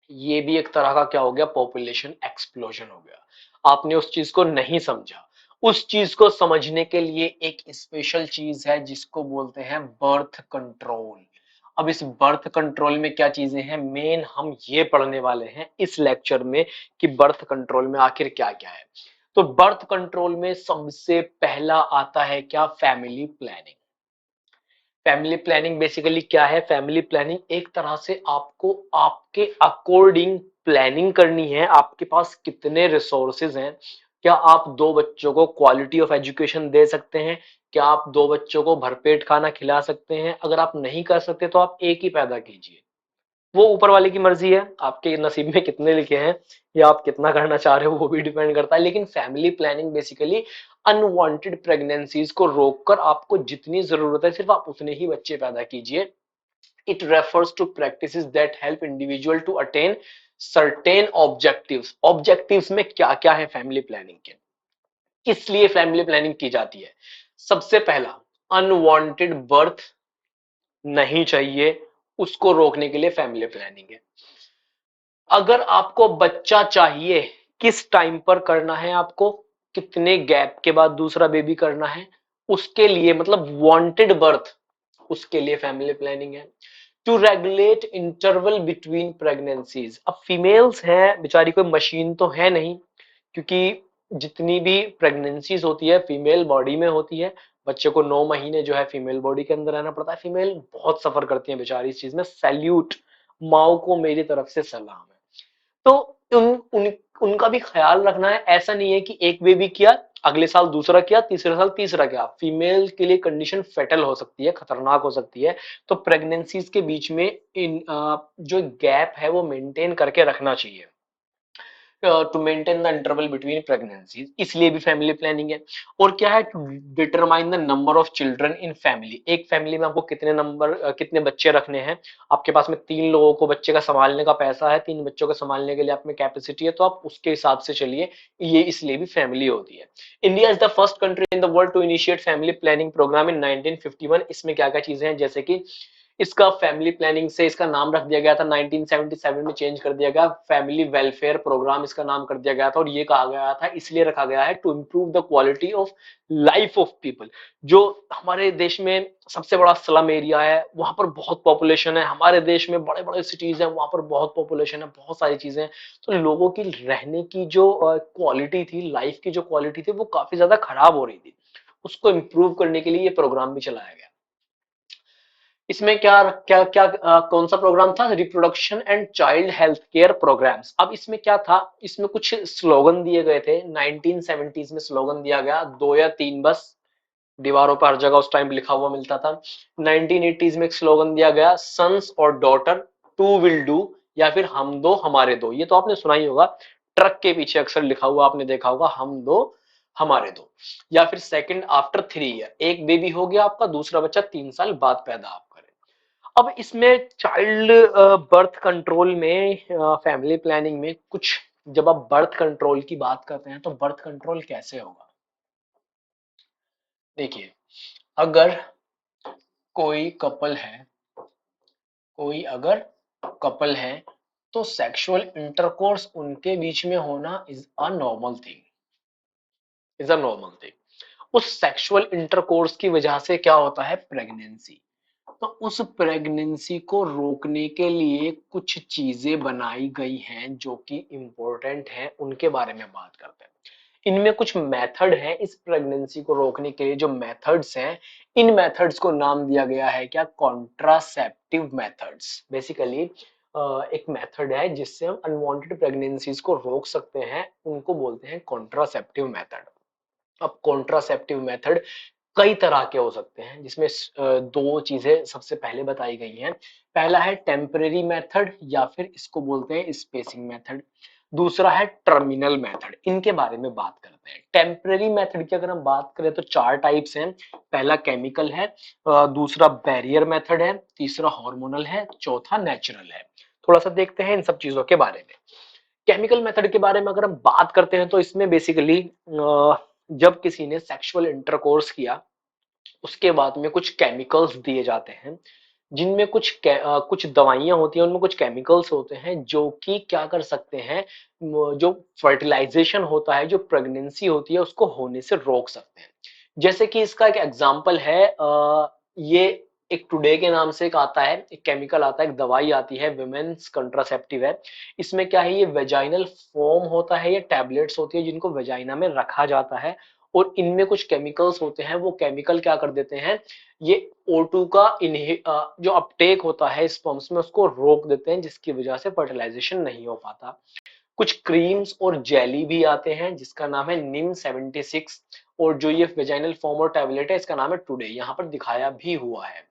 ये भी एक तरह का क्या हो गया, पॉपुलेशन एक्सप्लोजन हो गया। आपने उस चीज को नहीं समझा। उस चीज को समझने के लिए एक स्पेशल चीज है जिसको बोलते हैं बर्थ कंट्रोल। अब इस बर्थ कंट्रोल में क्या चीजें हैं, मेन हम ये पढ़ने वाले हैं इस लेक्चर में कि बर्थ कंट्रोल में आखिर क्या क्या है। तो बर्थ कंट्रोल में सबसे पहला आता है क्या, family planning. Family planning basically क्या है, फैमिली प्लानिंग एक तरह से आपको आपके अकॉर्डिंग प्लानिंग करनी है। आपके पास कितने रिसोर्सेज हैं, क्या आप 2 बच्चों को क्वालिटी ऑफ एजुकेशन दे सकते हैं, क्या आप 2 बच्चों को भरपेट खाना खिला सकते हैं? अगर आप नहीं कर सकते तो आप एक ही पैदा कीजिए, वो ऊपर वाले की मर्जी है, आपके नसीब में कितने लिखे हैं या आप कितना करना चाह रहे हो वो भी डिपेंड करता है। लेकिन family planning basically unwanted pregnancies को रोककर आपको जितनी जरूरत है सिर्फ आप उतने ही बच्चे पैदा कीजिए। It refers to practices that help individual to attain certain objectives. Objectives में क्या क्या है फैमिली प्लानिंग के, किस लिए फैमिली प्लानिंग की जाती है? सबसे पहला, अनवांटेड बर्थ नहीं चाहिए, उसको रोकने के लिए फैमिली प्लानिंग है। अगर आपको बच्चा चाहिए, किस टाइम पर करना है आपको, कितने गैप के बाद दूसरा बेबी करना है, उसके लिए मतलब वांटेड बर्थ, उसके लिए फैमिली प्लानिंग है। To regulate interval between pregnancies. अब फीमेल्स हैं बेचारी, कोई मशीन तो है नहीं, क्योंकि जितनी भी प्रेगनेंसीज होती है फीमेल बॉडी में होती है। बच्चे को 9 महीने जो है फीमेल बॉडी के अंदर रहना पड़ता है। फीमेल बहुत सफर करती है बेचारी इस चीज में, सैल्यूट, माओ को मेरी तरफ से सलाम है। तो उनका भी ख्याल रखना है। ऐसा नहीं है कि एक बेबी किया, अगले साल दूसरा किया, तीसरे साल तीसरा किया। फीमेल के लिए कंडीशन फेटल हो सकती है, खतरनाक हो सकती है। तो प्रेगनेंसीज के बीच में जो गैप है वो मेंटेन करके रखना चाहिए, to maintain the interval between pregnancies, इसलिए भी फैमिली प्लानिंग है। और क्या है, to determine the number of children in family. एक फैमिली में आपको कितने बच्चे रखने हैं। आपके पास में 3 लोगों को बच्चे का संभालने का पैसा है, 3 बच्चों को संभालने के लिए आप में कैपेसिटी है, तो आप उसके हिसाब से चलिए। ये इसलिए भी फैमिली होती है। India is the first country in the world to initiate family planning programme in 1951। इसमें क्या क्या चीजें हैं, जैसे कि इसका फैमिली प्लानिंग से इसका नाम रख दिया गया था, 1977 में चेंज कर दिया गया, फैमिली वेलफेयर प्रोग्राम इसका नाम कर दिया गया था। और ये कहा गया था, इसलिए रखा गया है to improve the quality of life of people. जो हमारे देश में सबसे बड़ा स्लम एरिया है, वहां पर बहुत पॉपुलेशन है, हमारे देश में बड़े बड़े सिटीज हैं, वहां पर बहुत पॉपुलेशन है, बहुत सारी चीजें हैं। तो लोगों की रहने की जो क्वालिटी थी, लाइफ की जो क्वालिटी थी, वो काफी ज्यादा खराब हो रही थी। उसको इम्प्रूव करने के लिए ये प्रोग्राम भी चलाया गया। इसमें क्या क्या क्या कौन सा प्रोग्राम था? Reproduction and child health care programmes. अब इसमें क्या था, इसमें कुछ स्लोगन दिए गए थे। 1970s में स्लोगन दिया गया, दो या तीन बस, दीवारों पर हर जगह उस टाइम लिखा हुआ मिलता था। 1980s में एक स्लोगन दिया गया, सन्स और डॉटर टू विल डू, या फिर हम दो हमारे दो। ये तो आपने सुना ही होगा, ट्रक के पीछे अक्सर लिखा हुआ आपने देखा होगा, हम दो हमारे दो। या फिर सेकंड आफ्टर 3 ईयर, एक बेबी हो गया आपका, दूसरा बच्चा 3 साल बाद पैदा आप करें। अब इसमें चाइल्ड बर्थ कंट्रोल में, फैमिली प्लानिंग में कुछ, जब आप बर्थ कंट्रोल की बात करते हैं तो बर्थ कंट्रोल कैसे होगा? देखिए, अगर कोई कपल है, कोई अगर कपल है, तो सेक्सुअल इंटरकोर्स उनके बीच में होना is a normal thing, is a normal thing. उस सेक्सुअल इंटरकोर्स की वजह से क्या होता है? प्रेगनेंसी। तो उस प्रेगनेंसी को रोकने के लिए कुछ चीजें बनाई गई हैं जो कि इंपॉर्टेंट हैं, उनके बारे में बात करते हैं। इनमें कुछ मेथड हैं इस प्रेगनेंसी को रोकने के लिए। जो मेथड्स हैं, इन मेथड्स को नाम दिया गया है क्या? Contraceptive methods. बेसिकली एक मेथड है जिससे हम अनवांटेड प्रेगनेंसीज को रोक सकते हैं, उनको बोलते हैं कॉन्ट्रासेप्टिव मेथड। अब कॉन्ट्रासेप्टिव मेथड कई तरह के हो सकते हैं, जिसमें दो चीजें सबसे पहले बताई गई हैं। पहला है टेम्परेरी मेथड, या फिर इसको बोलते हैं स्पेसिंग मेथड। दूसरा है टर्मिनल मेथड। इनके बारे में बात करते हैं। टेम्परेरी मेथड की अगर हम बात करें तो चार टाइप्स हैं। पहला केमिकल है, दूसरा बैरियर मेथड है, तीसरा हार्मोनल है, चौथा नेचुरल है। थोड़ा सा देखते हैं इन सब चीजों के बारे में। केमिकल मेथड के बारे में अगर हम बात करते हैं तो इसमें बेसिकली जब किसी ने सेक्सुअल इंटरकोर्स किया, उसके बाद में कुछ केमिकल्स दिए जाते हैं, जिनमें कुछ दवाइयां होती हैं, उनमें कुछ केमिकल्स होते हैं जो कि क्या कर सकते हैं, जो फर्टिलाइजेशन होता है, जो प्रेगनेंसी होती है, उसको होने से रोक सकते हैं। जैसे कि इसका एक एग्जांपल है, ये एक टुडे के नाम से एक आता है, एक केमिकल आता है, एक दवाई आती है, विमेन्स कंट्रासेप्टिव है। इसमें क्या है, ये वेजाइनल फॉर्म होता है, ये टैबलेट्स होती है जिनको वेजाइना में रखा जाता है। और इनमें कुछ केमिकल्स होते हैं, वो केमिकल क्या कर देते हैं, ये O2 का जो अपटेक होता है स्पर्म्स में, उसको रोक देते हैं, जिसकी वजह से फर्टिलाइजेशन नहीं हो पाता। कुछ क्रीम्स और जेली भी आते हैं जिसका नाम है निम 76। और जो ये वेजाइनल फॉर्म और टैबलेट है, इसका नाम है टुडे, यहाँ पर दिखाया भी हुआ है।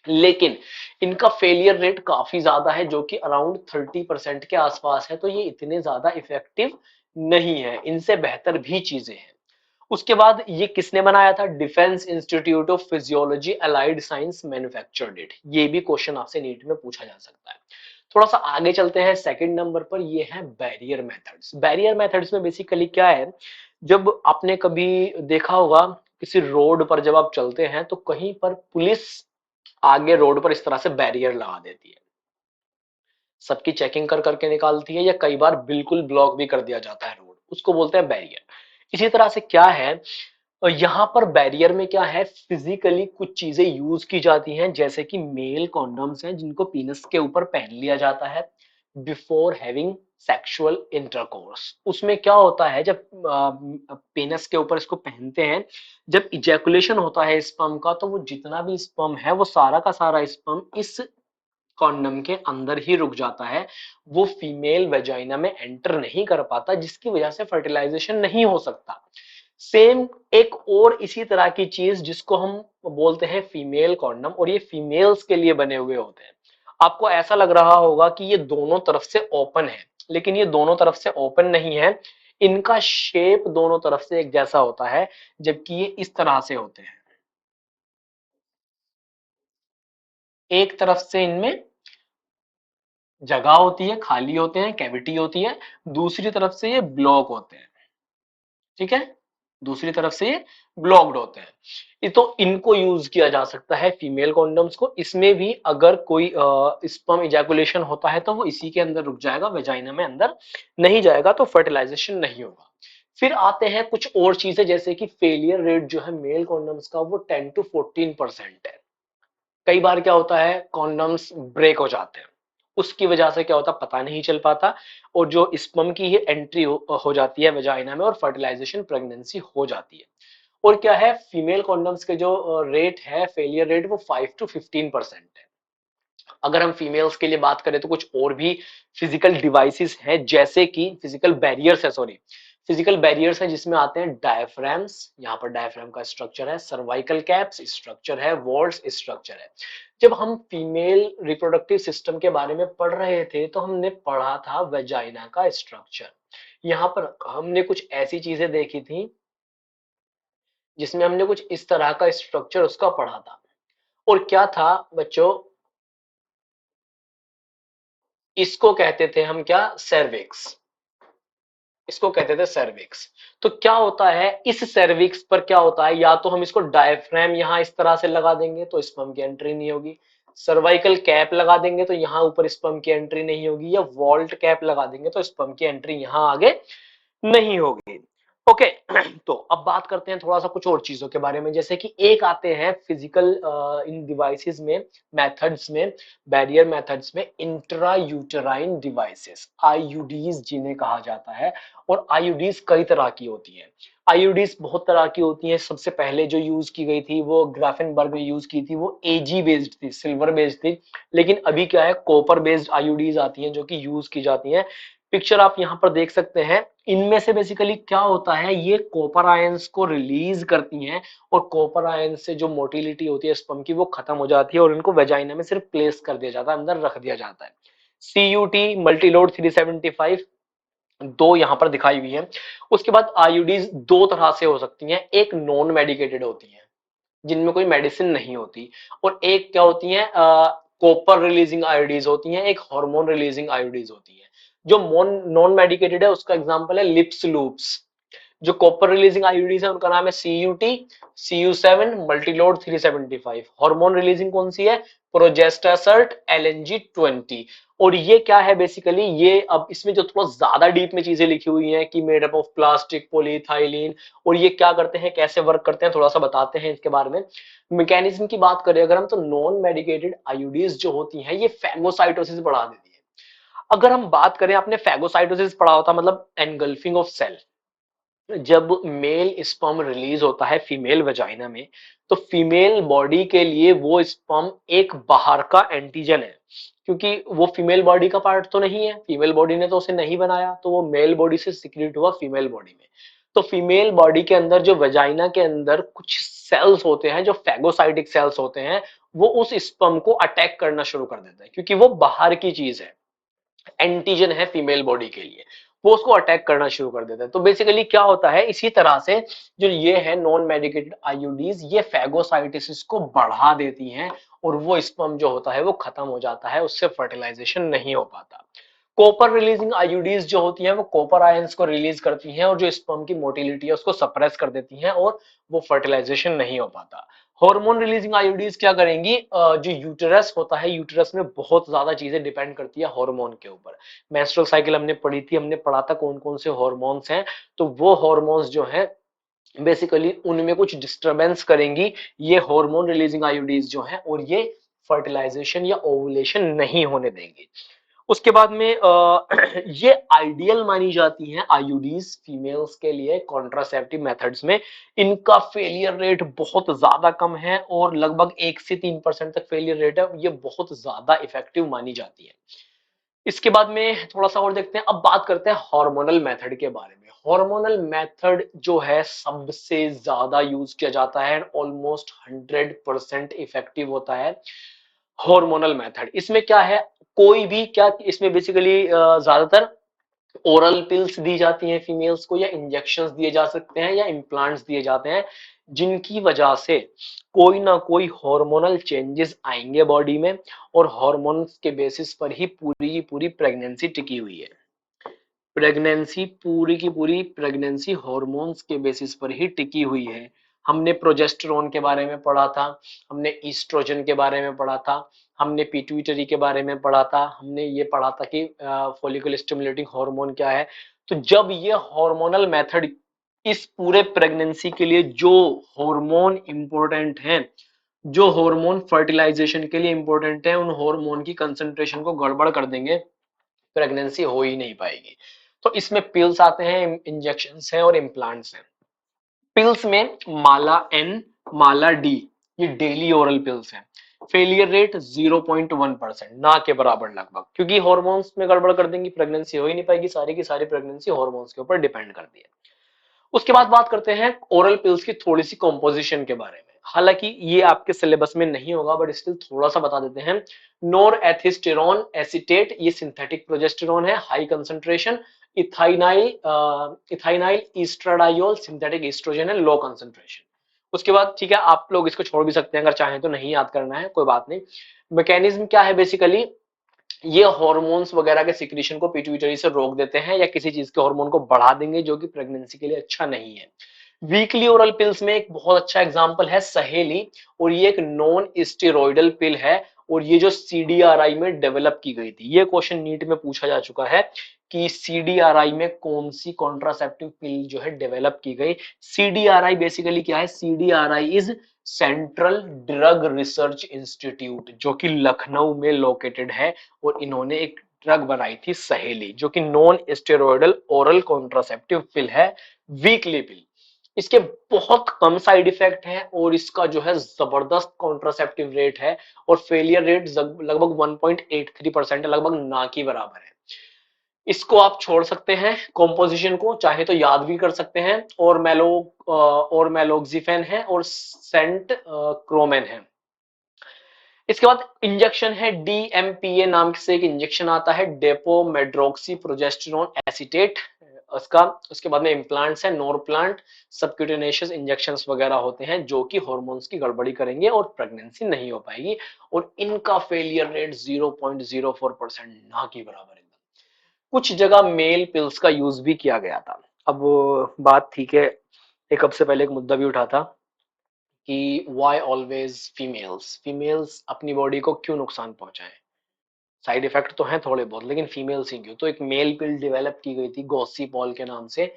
लेकिन इनका फेलियर रेट काफी ज्यादा है, जो कि अराउंड 30% के आसपास है। तो ये इतने ज्यादा इफेक्टिव नहीं है, इनसे बेहतर भी चीजें हैं। उसके बाद ये किसने बनाया था? Defence institute of physiology allied science manufactured it. ये भी क्वेश्चन आपसे नीट में पूछा जा सकता है। थोड़ा सा आगे चलते हैं, सेकंड नंबर पर ये है बैरियर मेथड्स। बैरियर मेथड्स में बेसिकली क्या है, जब आपने कभी देखा होगा किसी रोड पर जब आप चलते हैं तो कहीं पर पुलिस आगे रोड पर इस तरह से बैरियर लगा देती है, सबकी चेकिंग कर करके निकालती है, या कई बार बिल्कुल ब्लॉक भी कर दिया जाता है रोड, उसको बोलते हैं बैरियर। इसी तरह से क्या है, यहाँ पर बैरियर में क्या है, फिजिकली कुछ चीजें यूज की जाती हैं, जैसे कि मेल कॉन्डम्स हैं जिनको पीनस के ऊपर पहन लिया जाता है बिफोर हैविंग सेक्सुअल इंटरकोर्स। उसमें क्या होता है, जब पेनस के ऊपर इसको पहनते हैं, जब इजैकुलेशन होता है स्पर्म का, तो वो जितना भी स्पर्म है, वो सारा का सारा स्पर्म इस कॉन्डम के अंदर ही रुक जाता है। वो फीमेल वेजाइना में एंटर नहीं कर पाता, जिसकी वजह से फर्टिलाइजेशन नहीं हो सकता। सेम एक और इसी तरह की चीज जिसको हम बोलते हैं फीमेल कॉन्डम, और ये फीमेल्स के लिए बने हुए होते हैं। आपको ऐसा लग रहा होगा कि ये दोनों तरफ से ओपन है, लेकिन ये दोनों तरफ से ओपन नहीं है। इनका शेप दोनों तरफ से एक जैसा होता है, जबकि ये इस तरह से होते हैं। एक तरफ से इनमें जगह होती है, खाली होते हैं, कैविटी होती है, दूसरी तरफ से ये ब्लॉक होते हैं। ठीक है। दूसरी तरफ से ये ब्लॉक्ड होते हैं। ये तो इनको यूज किया जा सकता है फीमेल कॉन्डम्स को। इसमें भी अगर कोई स्पर्म इजैकुलेशन होता है तो वो इसी के अंदर रुक जाएगा, वेजाइना में अंदर नहीं जाएगा, तो फर्टिलाइजेशन नहीं होगा। फिर आते हैं कुछ और चीजें, जैसे कि फेलियर रेट जो है मेल कॉन्डम्स का वो 10 to 14% है। कई बार क्या होता है, कॉन्डम्स ब्रेक हो जाते हैं, उसकी वजह से क्या होता है पता नहीं चल पाता, और जो स्पर्म की ये एंट्री हो जाती है वेजाइना में और फर्टिलाइजेशन प्रेगनेंसी हो जाती है। और क्या है, फीमेल कॉन्डम्स के जो रेट है, फेलियर रेट, वो 5 to 15% है। अगर हम फीमेल्स के लिए बात करें तो कुछ और भी फिजिकल डिवाइसेस हैं, जैसे कि फिजिकल बैरियर्स है, सॉरी, फिजिकल बैरियर्स है, जिसमें आते हैं डायफ्राम्स, यहाँ पर डायफ्राम का स्ट्रक्चर है, सर्वाइकल कैप्स स्ट्रक्चर है, वॉल्स स्ट्रक्चर है। जब हम फीमेल रिप्रोडक्टिव सिस्टम के बारे में पढ़ रहे थे तो हमने पढ़ा था वेजाइना का स्ट्रक्चर। यहाँ पर हमने कुछ ऐसी चीजें देखी थी जिसमें हमने कुछ इस तरह का स्ट्रक्चर उसका पढ़ा था। और क्या था बच्चों, इसको कहते थे हम क्या, सर्विक्स। इसको कहते थे सर्विक्स। तो क्या होता है, इस सर्विक्स पर क्या होता है, या तो हम इसको डायफ्राम यहां इस तरह से लगा देंगे तो स्पर्म की एंट्री नहीं होगी, सर्वाइकल कैप लगा देंगे तो यहां ऊपर स्पर्म की एंट्री नहीं होगी, या वॉल्ट कैप लगा देंगे तो स्पर्म की एंट्री यहां आगे नहीं होगी। ओके। तो अब बात करते हैं थोड़ा सा कुछ और चीजों के बारे में, जैसे कि एक आते हैं फिजिकल इन डिवाइसेस में, मेथड्स में, बैरियर मेथड्स में, इंट्रा यूटेराइन डिवाइसेस, आईयूडीज जिन्हें कहा जाता है। और आईयूडीज कई तरह की होती हैं। आईयूडीज बहुत तरह की होती हैं। सबसे पहले जो यूज की गई थी वो ग्राफेनबर्ग ने यूज की थी, वो एजी बेस्ड थी, सिल्वर बेस्ड थी। लेकिन अभी क्या है, कॉपर बेस्ड आईयूडीज आती हैं जो कि यूज की जाती हैं। पिक्चर आप यहाँ पर देख सकते हैं। इनमें से बेसिकली क्या होता है, ये कॉपर आयंस को रिलीज करती हैं, और कॉपर आयन से जो मोटिलिटी होती है स्पर्म की वो खत्म हो जाती है, और इनको वेजाइना में सिर्फ प्लेस कर दिया जाता है, अंदर रख दिया जाता है। सीयूटी मल्टीलोड 375 दो यहाँ पर दिखाई हुई है। उसके बाद आईयूडीज दो तरह से हो सकती हैं, एक नॉन मेडिकेटेड होती हैं जिनमें कोई मेडिसिन नहीं होती, और एक क्या होती है, कॉपर रिलीजिंग आईडीज होती हैं, एक हार्मोन रिलीजिंग आईडीज होती हैं। जो नॉन मेडिकेटेड है उसका एग्जांपल है लिप्स लूप्स। जो कॉपर रिलीजिंग आईडीज है उनका नाम है CUT, CU7 Multiload 375। Hormone releasing कौन सी है, प्रोजेस्टासर्ट LNG 20। और ये क्या है बेसिकली, ये अब इसमें जो थोड़ा ज्यादा डीप में चीजें लिखी हुई हैं कि made up of plastic polyethylene, और ये क्या करते हैं, कैसे वर्क करते हैं, थोड़ा सा बताते हैं इसके बारे में। मैकेनिज्म की बात करें अगर हम, तो नॉन मेडिकेटेड आईयूडीज जो होती हैं ये फैगोसाइटोसिस बढ़ा देती है। अगर हम बात करें, आपने फैगोसाइटोसिस पढ़ा होता, मतलब एनगल्फिंग ऑफ सेल। जब मेल स्पर्म रिलीज होता है फीमेल वजाइना में, तो फीमेल बॉडी के लिए वो स्पर्म एक बाहर का एंटीजन है, क्योंकि वो फीमेल बॉडी का पार्ट तो नहीं है, फीमेल बॉडी ने तो उसे नहीं बनाया, तो वो मेल बॉडी से सिक्रीट हुआ फीमेल बॉडी में। तो फीमेल बॉडी के अंदर, जो वजाइना के अंदर कुछ सेल्स होते हैं जो फैगोसाइटिक सेल्स होते हैं, वो उस स्पर्म को अटैक करना शुरू कर देते हैं, क्योंकि वो बाहर की चीज है, एंटीजन है फीमेल बॉडी के लिए, वो उसको अटैक करना शुरू कर देता है। तो बेसिकली क्या होता है, इसी तरह से जो ये है नॉन मेडिकेटेड आईयूडीज, ये फैगोसाइटिस को बढ़ा देती हैं, और वो स्पर्म जो होता है वो खत्म हो जाता है, उससे फर्टिलाइजेशन नहीं हो पाता। कॉपर रिलीजिंग आईयूडीज जो होती हैं वो कॉपर आयंस को रिलीज करती हैं, और जो स्पर्म की मोटिलिटी है उसको सप्रेस कर देती हैं, और वो फर्टिलाइजेशन नहीं हो पाता। हार्मोन रिलीजिंग आईयूडीज क्या करेंगी, जो यूटेरस होता है, यूटेरस में बहुत ज्यादा चीजें डिपेंड करती है हार्मोन के ऊपर। मेंस्ट्रुअल साइकिल हमने पढ़ी थी, हमने पढ़ा था कौन कौन से हार्मोन्स हैं, तो वो हार्मोन्स जो है बेसिकली उनमें कुछ डिस्टरबेंस करेंगी ये हार्मोन रिलीजिंग आईयूडीज जो है, और ये फर्टिलाइजेशन या ओवुलेशन नहीं होने देंगे। उसके बाद में ये आइडियल मानी जाती हैं आईयूडीज फीमेल्स के लिए कॉन्ट्रासेप्टिव मेथड्स में। इनका फेलियर रेट बहुत ज्यादा कम है, और लगभग 1 से 3% तक फेलियर रेट है, ये बहुत ज्यादा इफेक्टिव मानी जाती है। इसके बाद में थोड़ा सा और देखते हैं, अब बात करते हैं हार्मोनल मेथड के बारे में। हार्मोनल मेथड जो है सबसे ज्यादा यूज किया जाता है, ऑलमोस्ट 100% इफेक्टिव होता है हार्मोनल मेथड। इसमें क्या है, कोई भी क्या, इसमें बेसिकली ज्यादातर ओरल पिल्स दी जाती हैं फीमेल्स को, या इंजेक्शंस दिए जा सकते हैं, या इम्प्लांट्स दिए जाते हैं, जिनकी वजह से कोई ना कोई हार्मोनल चेंजेस आएंगे बॉडी में, और हार्मोन्स के बेसिस पर ही पूरी की पूरी प्रेगनेंसी टिकी हुई है। प्रेगनेंसी पूरी की पूरी प्रेगनेंसी हॉर्मोन्स के बेसिस पर ही टिकी हुई है। हमने प्रोजेस्टेरोन के बारे में पढ़ा था, हमने ईस्ट्रोजन के बारे में पढ़ा था, हमने पिट्यूटरी के बारे में पढ़ा था, हमने ये पढ़ा था कि फॉलिकल स्टिमुलेटिंग हार्मोन क्या है। तो जब ये हार्मोनल मेथड इस पूरे प्रेगनेंसी के लिए जो हार्मोन इंपॉर्टेंट हैं, जो हार्मोन फर्टिलाइजेशन के लिए इंपॉर्टेंट है, उन हार्मोन की कंसंट्रेशन को गड़बड़ कर देंगे, प्रेगनेंसी हो ही नहीं पाएगी। तो इसमें पिल्स आते हैं, इंजेक्शंस हैं और इम्प्लांट्स हैं। पिल्स में माला एन, माला डी, ये डेली ओरल पिल्स हैं। फेलियर रेट 0.1%, ना के बराबर लगभग, क्योंकि हॉर्मोन्स में गड़बड़ कर देंगी, प्रेगनेंसी हो ही नहीं पाएगी। सारी की सारी प्रेगनेंसी हॉर्मोन्स के ऊपर डिपेंड करती है। उसके बाद बात करते हैं ओरल पिल्स की थोड़ी सी कॉम्पोजिशन के बारे में। हालांकि ये आपके सिलेबस में नहीं होगा, बट स्टिल थोड़ा सा बता देते हैं। नोर एथिस्टेरोन एसीटेट, ये सिंथेटिक प्रोजेस्टेरोन है, high concentration. Ethinyl ethinyl estradiol synthetic estrogen है, लो कंसंट्रेशन। उसके बाद ठीक है, आप लोग इसको छोड़ भी सकते हैं अगर चाहें तो, नहीं याद करना है कोई बात नहीं। मैकेनिज्म क्या है बेसिकली, ये हॉर्मोन्स वगैरह के सिक्रीशन को पिट्यूटरी से रोक देते हैं या किसी चीज के हार्मोन को बढ़ा देंगे जो कि प्रेगनेंसी के लिए अच्छा नहीं है। वीकली ओरल पिल्स में एक बहुत अच्छा एग्जांपल है सहेली, और ये एक नॉन स्टेरॉइडल पिल है, और ये जो सीडीआरआई में डेवलप की गई थी। ये क्वेश्चन नीट में पूछा जा चुका है कि सीडीआरआई में कौन सी कॉन्ट्रासेप्टिव पिल जो है डेवलप की गई। सीडीआरआई बेसिकली क्या है, CDRI is central drug research institute, जो कि लखनऊ में लोकेटेड है, और इन्होंने एक ड्रग बनाई थी सहेली, जो कि नॉन स्टेरॉइडल ओरल कॉन्ट्रासेप्टिव पिल है, वीकली पिल। इसके बहुत कम साइड इफेक्ट है, और इसका जो है जबरदस्त कॉन्ट्रासेप्टिव रेट है, और फेलियर रेट लगभग 1.83% है, लगभग ना की बराबर है। इसको आप छोड़ सकते हैं, कॉम्पोजिशन को चाहे तो याद भी कर सकते हैं। और मेलोक्सिफेन है, और सेंट क्रोमेन है। इसके बाद इंजेक्शन है डीएमपीए नाम से एक इंजेक्शन आता है, डेपो मेड्रोक्सी प्रोजेस्टेरोन एसीटेट, उसका। उसके बाद में इम्प्लांट्स है, नोर प्लांट, सबक्यूटेनियस इंजेक्शंस वगैरह होते हैं जो कि हार्मोन्स की गड़बड़ी करेंगे और प्रेगनेंसी नहीं हो पाएगी, और इनका फेलियर रेट 0.04%, ना की बराबर है। कुछ जगह मेल पिल्स का यूज भी किया गया था। अब बात ठीक है, एक हफ्ते पहले एक मुद्दा भी उठा था कि वाई ऑलवेज फीमेल्स, फीमेल्स अपनी बॉडी को क्यों नुकसान पहुंचाएं। साइड इफेक्ट तो हैं थोड़े बहुत, लेकिन फीमेल्स ही क्यों। तो एक मेल पिल डेवलप की गई थी गॉसिपॉल के नाम से,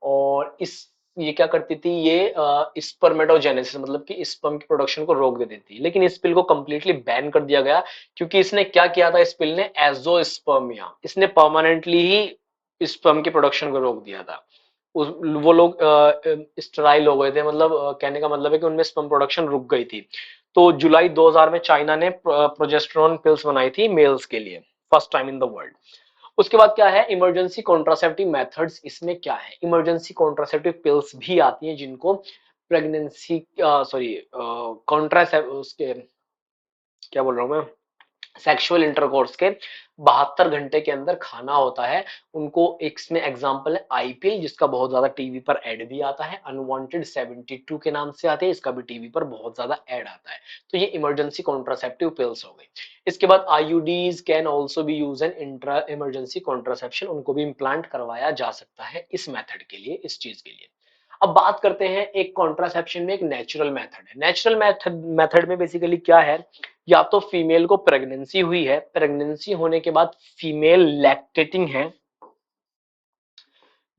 और इस ये क्या करती थी, ये स्पर्मेटोजेनेसिस, मतलब कि स्पर्म की प्रोडक्शन को रोक देती थी। लेकिन इस पिल को कंप्लीटली बैन कर दिया गया, क्योंकि इसने क्या किया था, इस पिल ने एजोस्पर्मिया, इसने परमानेंटली ही स्पर्म की प्रोडक्शन को रोक दिया था। उस वो लोग स्टराइल हो गए थे, मतलब कहने का मतलब है कि उनमें स्पर्म प्रोडक्शन रुक गई थी। तो जुलाई 2000 में चाइना ने प्रोजेस्टेरोन पिल्स बनाई थी मेल्स के लिए, first time in the world. उसके बाद क्या है, इमरजेंसी कॉन्ट्रासेप्टिव मेथड्स। इसमें क्या है, इमरजेंसी कॉन्ट्रासेप्टिव पिल्स भी आती हैं जिनको प्रेगनेंसी सॉरी कॉन्ट्रासेप उसके क्या बोल रहा हूँ मैं, सेक्सुअल इंटरकोर्स के 72 घंटे के अंदर खाना होता है उनको। एक इसमें एग्जांपल है आईपीएल, जिसका बहुत ज्यादा टीवी पर एड भी आता है, अनवांटेड 72 के नाम से आते हैं, इसका भी टीवी पर बहुत ज्यादा एड आता है। तो ये इमरजेंसी कॉन्ट्रासेप्टिव पिल्स हो गई। इसके बाद IUDs can also be use an intra emergency contraception, उनको भी इम्प्लांट करवाया जा सकता है इस मेथड के लिए, इस चीज के लिए। अब बात करते हैं एक कॉन्ट्रासेप्शन में एक नेचुरल मेथड है। नेचुरल मेथड में बेसिकली क्या है, या तो फीमेल को प्रेगनेंसी हुई है, प्रेगनेंसी होने के बाद फीमेल लैक्टेटिंग है,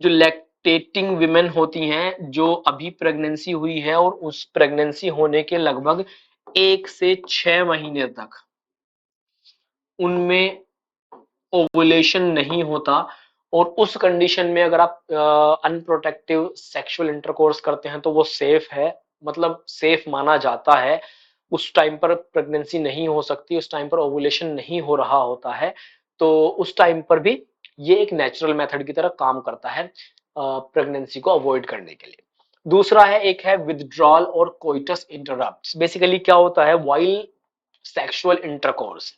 जो लैक्टेटिंग विमेन होती हैं, जो अभी प्रेगनेंसी हुई है और उस प्रेगनेंसी होने के लगभग 1 से 6 महीने तक उनमें ओवुलेशन नहीं होता, और उस कंडीशन में अगर आप अनप्रोटेक्टिव सेक्सुअल इंटरकोर्स करते हैं तो वो सेफ है, मतलब सेफ माना जाता है। उस टाइम पर प्रेगनेंसी नहीं हो सकती, उस टाइम पर ओवुलेशन नहीं हो रहा होता है, तो उस टाइम पर भी ये एक नेचुरल मेथड की तरह काम करता है प्रेगनेंसी को अवॉइड करने के लिए। दूसरा है, एक है विथड्रॉल और कोइटस इंटरप्ट। बेसिकली क्या होता है, वाइल सेक्सुअल इंटरकोर्स,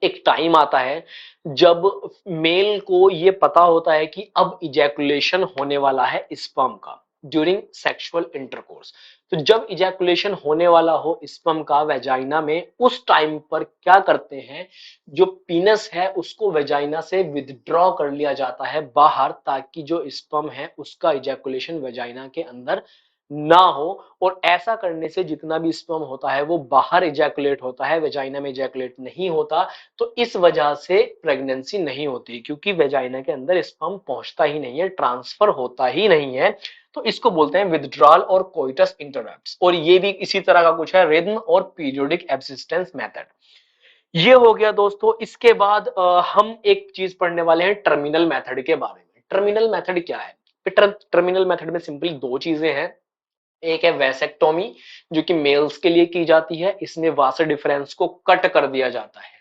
एक टाइम आता है जब मेल को ये पता होता है कि अब इजैकुलेशन होने वाला है स्पर्म का, ड्यूरिंग सेक्सुअल इंटरकोर्स। तो जब इजैकुलेशन होने वाला हो स्पर्म का वेजाइना में, उस टाइम पर क्या करते हैं, जो पीनस है उसको वेजाइना से विदड्रॉ कर लिया जाता है बाहर, ताकि जो स्पर्म है उसका इजैकुलेशन वेजाइना के अंदर ना हो। और ऐसा करने से जितना भी स्पर्म होता है वो बाहर इजैकुलेट होता है, वेजाइना में इजैकुलेट नहीं होता। तो इस वजह से प्रेगनेंसी नहीं होती, क्योंकि वेजाइना के अंदर स्पर्म पहुंचता ही नहीं है, ट्रांसफर होता ही नहीं है। तो इसको बोलते हैं विथड्रॉल और कोइटस इंटरप्ट्स। और ये भी इसी तरह का कुछ है, रिदम और पीरियोडिक एब्सिस्टेंस मेथड। ये हो गया दोस्तों। इसके बाद हम एक चीज पढ़ने वाले हैं टर्मिनल मेथड के बारे में। टर्मिनल मेथड क्या है? टर्मिनल मेथड में सिंपली दो चीजें हैं। एक है वैसेक्टोमी, जो कि मेल्स के लिए की जाती है। इसमें वास डिफरेंस को कट कर दिया जाता है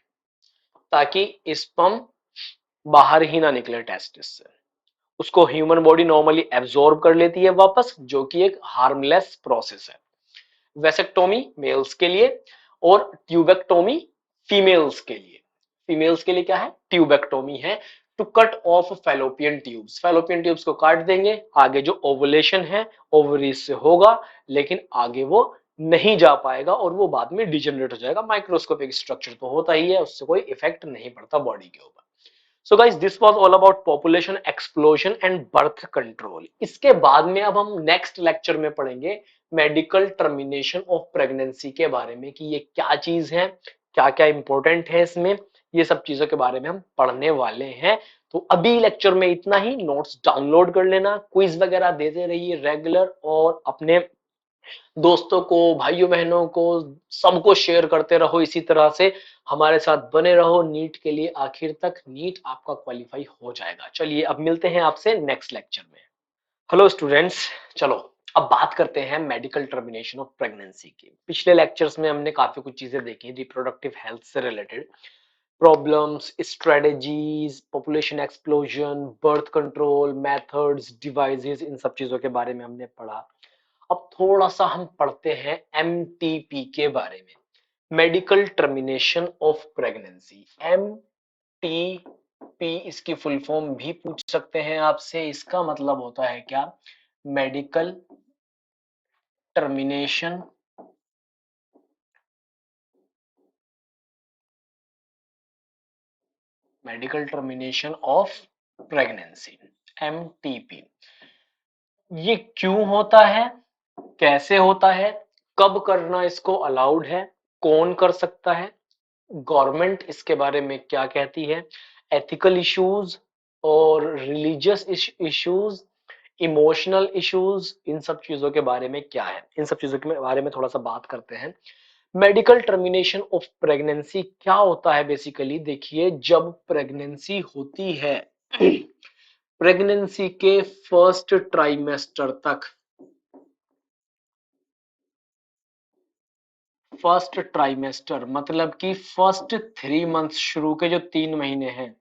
ताकि स्पर्म बाहर ही ना निकले टेस्टिस से। उसको ह्यूमन बॉडी नॉर्मली एब्जॉर्ब कर लेती है वापस, जो कि एक हार्मलेस प्रोसेस है। वेसेक्टोमी मेल्स के लिए और ट्यूबेक्टोमी फीमेल्स के लिए। फीमेल्स के लिए क्या है? ट्यूबेक्टोमी है, to cut off fallopian tubes. Fallopian tubes को काट देंगे, आगे जो ओवुलेशन है ओवरीज से होगा, लेकिन आगे वो नहीं जा पाएगा और वो बाद में डिजेनरेट हो जाएगा। माइक्रोस्कोपिक स्ट्रक्चर तो होता ही है, उससे कोई इफेक्ट नहीं पड़ता बॉडी के ऊपर। So guys, this was all about population explosion and birth control. इसके बाद में अब हम नेक्स्ट लेक्चर में पढ़ेंगे मेडिकल टर्मिनेशन ऑफ प्रेगनेंसी के बारे में, कि ये क्या चीज है, क्या क्या इंपॉर्टेंट है इसमें। ये सब चीजों के बारे में हम पढ़ने वाले हैं। तो अभी लेक्चर में इतना ही। नोट्स डाउनलोड कर लेना, क्विज वगैरह देते रहिए रेगुलर, और अपने दोस्तों को, भाइयों बहनों को, सबको शेयर करते रहो। इसी तरह से हमारे साथ बने रहो नीट के लिए आखिर तक। नीट आपका क्वालिफाई हो जाएगा। चलिए अब मिलते हैं आपसे नेक्स्ट लेक्चर में। हेलो स्टूडेंट्स, चलो अब बात करते हैं मेडिकल टर्मिनेशन ऑफ प्रेगनेंसी की। पिछले लेक्चर्स में हमने काफी कुछ चीजें देखी रिप्रोडक्टिव हेल्थ से related, problems, strategies, population explosion, birth control methods, devices, इन सब चीजों के बारे में हमने पढ़ा। अब थोड़ा सा हम पढ़ते हैं एमटीपी के बारे में, medical termination of pregnancy. MTP इसकी फुल फॉर्म भी पूछ सकते हैं आपसे। इसका मतलब होता है क्या? Medical termination medical termination of pregnancy, MTP. ये क्यों होता है, कैसे होता है, कब करना इसको अलाउड है, कौन कर सकता है, गवर्नमेंट इसके बारे में क्या कहती है, एथिकल इश्यूज और रिलीजियस इश्यूज, इमोशनल इश्यूज, इन सब चीजों के बारे में क्या है, इन सब चीजों के बारे में थोड़ा सा बात करते हैं। मेडिकल टर्मिनेशन ऑफ प्रेगनेंसी क्या होता है? बेसिकली देखिए, जब प्रेगनेंसी होती है प्रेगनेंसी के फर्स्ट ट्राइमेस्टर तक, फर्स्ट ट्राइमेस्टर मतलब कि फर्स्ट 3 मंथ्स, शुरू के जो 3 महीने हैं,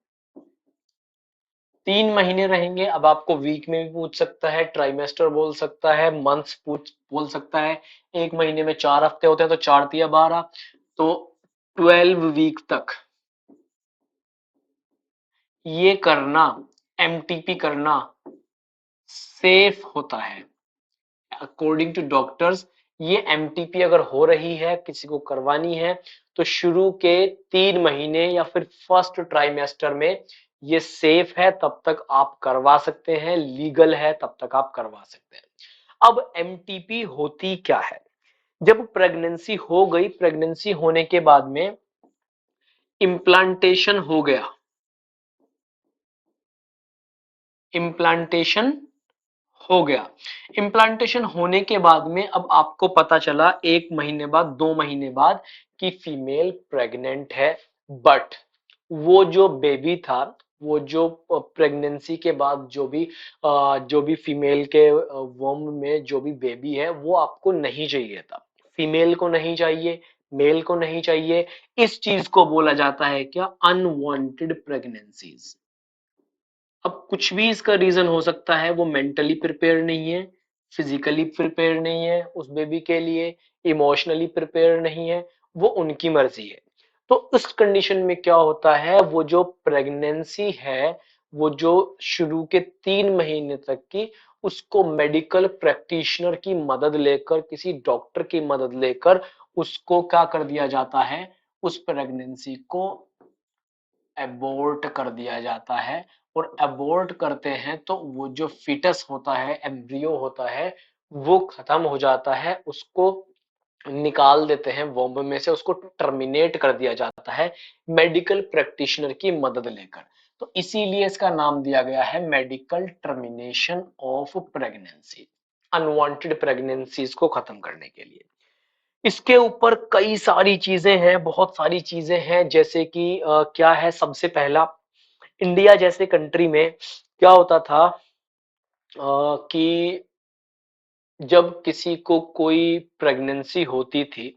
3 महीने रहेंगे। अब आपको वीक में भी पूछ सकता है, ट्राइमेस्टर बोल सकता है, मंथ्स पूछ बोल सकता है। एक महीने में 4 हफ्ते होते हैं, तो 4 तिया 12, तो 12 वीक तक ये करना, एमटीपी करना सेफ होता है अकॉर्डिंग टू डॉक्टर्स। ये एमटीपी अगर हो रही है, किसी को करवानी है, तो शुरू के 3 महीने या फिर फर्स्ट ट्राइमेस्टर में ये सेफ है, तब तक आप करवा सकते हैं, लीगल है तब तक आप करवा सकते हैं। अब एमटीपी होती क्या है? जब प्रेगनेंसी हो गई, प्रेगनेंसी होने के बाद में इम्प्लांटेशन हो गया, इम्प्लांटेशन हो गया। इम्प्लांटेशन होने के बाद में अब आपको पता चला 1 महीने बाद, 2 महीने बाद, कि फीमेल प्रेग्नेंट है। बट वो जो बेबी था, वो जो प्रेगनेंसी के बाद जो भी फीमेल के वोम में जो भी बेबी है, वो आपको नहीं चाहिए था। फीमेल को नहीं चाहिए, मेल को नहीं चाहिए। इस चीज को बोला जाता है क्या? Unwanted pregnancies. अब कुछ भी इसका रीजन हो सकता है, वो मेंटली प्रिपेयर नहीं है, फिजिकली प्रिपेयर नहीं है उस बेबी के लिए, इमोशनली प्रिपेयर नहीं है, वो उनकी मर्जी है। तो उस कंडीशन में क्या होता है, वो जो प्रेगनेंसी है, वो जो शुरू के 3 महीने तक की, उसको मेडिकल प्रैक्टिशनर की मदद लेकर, किसी डॉक्टर की मदद लेकर उसको क्या कर दिया जाता है, उस प्रेगनेंसी को एबोर्ट कर दिया जाता है। और एबोर्ट करते हैं तो वो जो फिटस होता है, एम्ब्रियो होता है, वो खत्म हो जाता है, उसको निकाल देते हैं वोम्ब में से, उसको टर्मिनेट कर दिया जाता है मेडिकल प्रैक्टिशनर की मदद लेकर। तो इसीलिए इसका नाम दिया गया है medical termination of pregnancy, unwanted pregnancies को खत्म करने के लिए। इसके ऊपर कई सारी चीजें हैं, बहुत सारी चीजें हैं, जैसे कि क्या है, सबसे पहला, इंडिया जैसे कंट्री में क्या होता था कि जब किसी को कोई प्रेगनेंसी होती थी,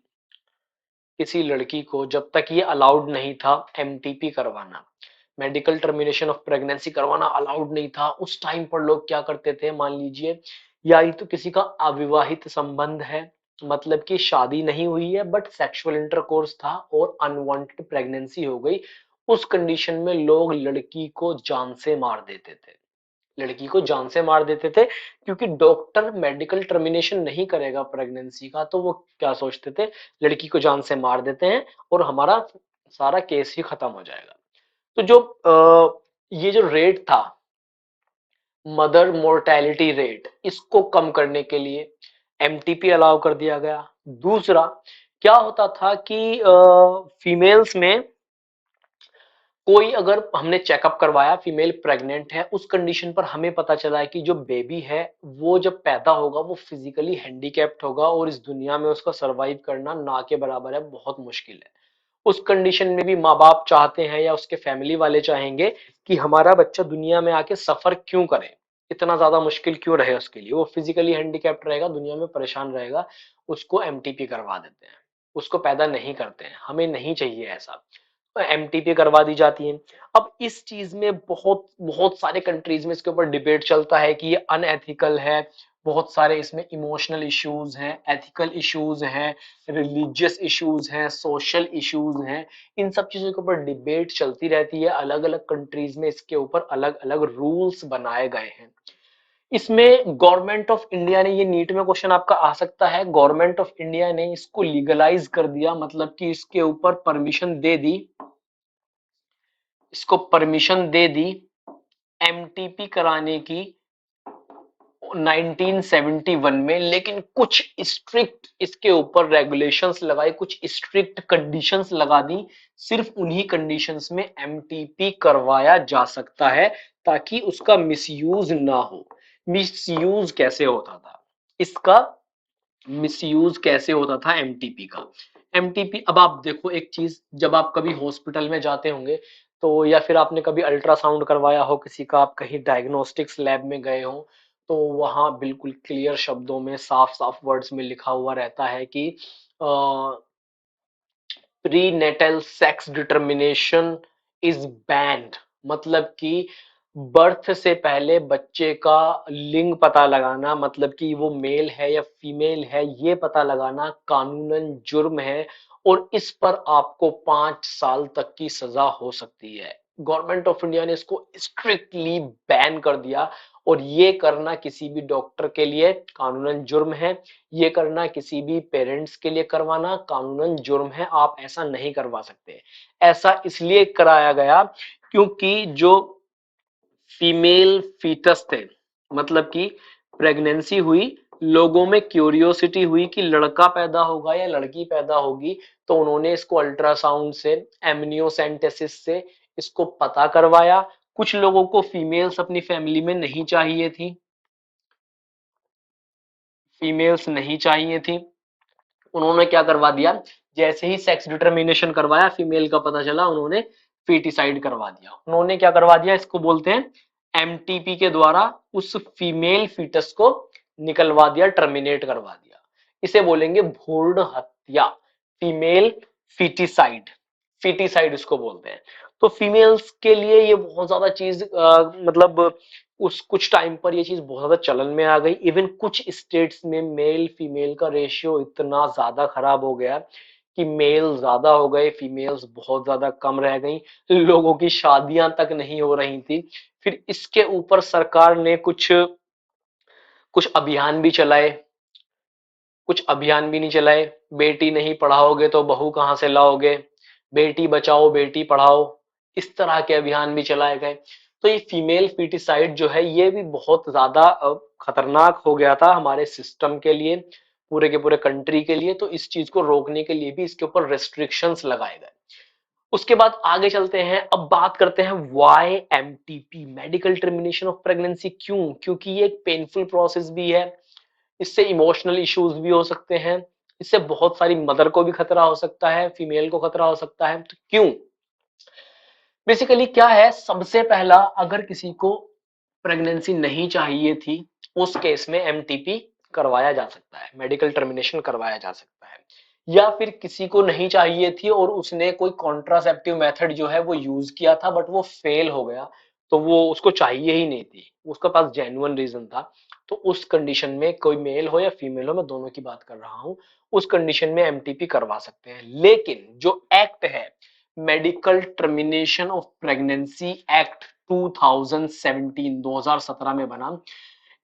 किसी लड़की को, जब तक ये अलाउड नहीं था एमटीपी करवाना, मेडिकल टर्मिनेशन ऑफ प्रेगनेंसी करवाना अलाउड नहीं था, उस टाइम पर लोग क्या करते थे, मान लीजिए या ही तो किसी का अविवाहित संबंध है, मतलब कि शादी नहीं हुई है बट सेक्सुअल इंटरकोर्स था और अनवांटेड प्रेगनेंसी हो गई, उस कंडीशन में लोग लड़की को जान से मार देते थे, लड़की को जान से मार देते थे, क्योंकि डॉक्टर मेडिकल टर्मिनेशन नहीं करेगा प्रेगनेंसी का, तो वो क्या सोचते थे, लड़की को जान से मार देते हैं और हमारा सारा केस ही खत्म हो जाएगा। तो जो ये जो रेट था, मदर मोर्टेलिटी रेट, इसको कम करने के लिए एमटीपी अलाउ कर दिया गया। दूसरा क्या होता था कि फीमेल्स में कोई, अगर हमने चेकअप करवाया, फीमेल प्रेग्नेंट है, उस कंडीशन पर हमें पता चला है कि जो बेबी है वो जब पैदा होगा वो फिजिकली हैंडीकैप्ड होगा और इस दुनिया में उसका सरवाइव करना ना के बराबर है, बहुत मुश्किल है। उस कंडीशन में भी माँ बाप चाहते हैं या उसके फैमिली वाले चाहेंगे कि हमारा बच्चा दुनिया में आके सफर क्यों करे, इतना ज्यादा मुश्किल क्यों रहे उसके लिए, वो फिजिकली हैंडीकैप्ड रहेगा, दुनिया में परेशान रहेगा, उसको एमटीपी करवा देते हैं, उसको पैदा नहीं करते हैं, हमें नहीं चाहिए ऐसा, एमटीपी करवा दी जाती है। अब इस चीज में बहुत बहुत सारे कंट्रीज में इसके ऊपर डिबेट चलता है कि ये अनएथिकल है, बहुत सारे इसमें इमोशनल इश्यूज हैं, एथिकल इश्यूज हैं, रिलीजियस इश्यूज हैं, सोशल इश्यूज हैं, इन सब चीजों के ऊपर डिबेट चलती रहती है, अलग अलग कंट्रीज में इसके ऊपर अलग अलग रूल्स बनाए गए हैं। इसमें गवर्नमेंट ऑफ इंडिया ने, ये नीट में क्वेश्चन आपका आ सकता है, गवर्नमेंट ऑफ इंडिया ने इसको लीगलाइज कर दिया, मतलब कि इसके ऊपर परमिशन दे दी, इसको परमिशन दे दी एमटीपी कराने की 1971 में, लेकिन कुछ स्ट्रिक्ट इसके ऊपर रेगुलेशंस लगाई, कुछ स्ट्रिक्ट कंडीशंस लगा दी, सिर्फ उन्हीं कंडीशंस में एमटीपी करवाया जा सकता है ताकि उसका मिसयूज ना हो। मिसयूज कैसे होता था इसका, मिसयूज कैसे होता था एमटीपी का, एमटीपी, अब आप देखो एक चीज, जब आप कभी हॉस्पिटल में जाते होंगे तो, या फिर आपने कभी अल्ट्रासाउंड करवाया हो किसी का, आप कहीं डायग्नोस्टिक्स लैब में गए हो, तो वहां बिल्कुल क्लियर शब्दों में, साफ साफ वर्ड्स में लिखा हुआ रहता है कि prenatal sex determination is band, मतलब कि बर्थ से पहले बच्चे का लिंग पता लगाना, मतलब कि वो मेल है या फीमेल है, ये पता लगाना कानूनन जुर्म है और इस पर आपको 5 साल तक की सजा हो सकती है। गवर्नमेंट ऑफ इंडिया ने इसको स्ट्रिक्टली बैन कर दिया और ये करना किसी भी डॉक्टर के लिए कानूनन जुर्म है, ये करना किसी भी पेरेंट्स के लिए करवाना कानूनन जुर्म है, आप ऐसा नहीं करवा सकते। ऐसा इसलिए कराया गया क्योंकि जो फीमेल फीटस थे, मतलब कि प्रेगनेंसी हुई, लोगों में क्यूरियोसिटी हुई कि लड़का पैदा होगा या लड़की पैदा होगी, तो उन्होंने इसको अल्ट्रासाउंड से, एमनियोसेंटेसिस से इसको पता करवाया। कुछ लोगों को फीमेल्स अपनी फैमिली में नहीं चाहिए थी, फीमेल्स नहीं चाहिए थी, उन्होंने क्या करवा दिया, जैसे ही सेक्स डिटर्मिनेशन करवाया, फीमेल का पता चला, उन्होंने फीटिसाइड करवा दिया, उन्होंने क्या करवा दिया, इसको बोलते हैं एमटीपी के द्वारा उस फीमेल फीटस को निकलवा दिया, टर्मिनेट करवा दिया, इसे बोलेंगे भ्रूण हत्या, फीमेल फीटिसाइड, फीटिसाइड इसको बोलते हैं। तो फीमेल्स के लिए ये बहुत ज्यादा चीज मतलब उस कुछ टाइम पर ये चीज बहुत ज्यादा चलन में आ गई, इवन कुछ स्टेट्स में मेल फीमेल का रेशियो इतना ज्यादा खराब हो गया कि मेल ज्यादा हो गए, फीमेल्स बहुत ज्यादा कम रह गई, लोगों की शादियां तक नहीं हो रही थी। फिर इसके ऊपर सरकार ने कुछ कुछ अभियान भी चलाए, कुछ अभियान भी नहीं चलाए। बेटी नहीं पढ़ाओगे तो बहू कहां से लाओगे, बेटी बचाओ बेटी पढ़ाओ, इस तरह के अभियान भी चलाए गए। तो ये फीमेल फीटिसाइड जो है ये भी बहुत ज्यादा खतरनाक हो गया था हमारे सिस्टम के लिए, पूरे के पूरे कंट्री के लिए। तो इस चीज को रोकने के लिए भी इसके ऊपर रेस्ट्रिक्शंस लगाए गए। उसके बाद आगे चलते हैं, अब बात करते हैं why MTP, medical termination of pregnancy. क्यों? क्योंकि ये एक पेनफुल प्रोसेस भी है, इससे इमोशनल इश्यूज भी हो सकते हैं, इससे बहुत सारी मदर को भी खतरा हो सकता है, फीमेल को खतरा हो सकता है। तो क्यों? बेसिकली क्या है, सबसे पहला, अगर किसी को प्रेगनेंसी नहीं चाहिए थी उस केस में एमटीपी करवाया जा सकता है, मेडिकल टर्मिनेशन करवाया जा सकता है। या फिर किसी को नहीं चाहिए थी और उसने कोई कॉन्ट्रासेप्टिव मेथड जो है वो यूज किया था बट वो फेल हो गया, तो वो उसको चाहिए ही नहीं थी, उसके पास जेन्युइन रीजन था। तो उस कंडीशन में, कोई मेल हो या फीमेल हो, मैं दोनों की बात कर रहा हूं, उस कंडीशन में एमटीपी करवा सकते हैं। लेकिन जो एक्ट है, medical termination of pregnancy act 2017, 2017 में बना,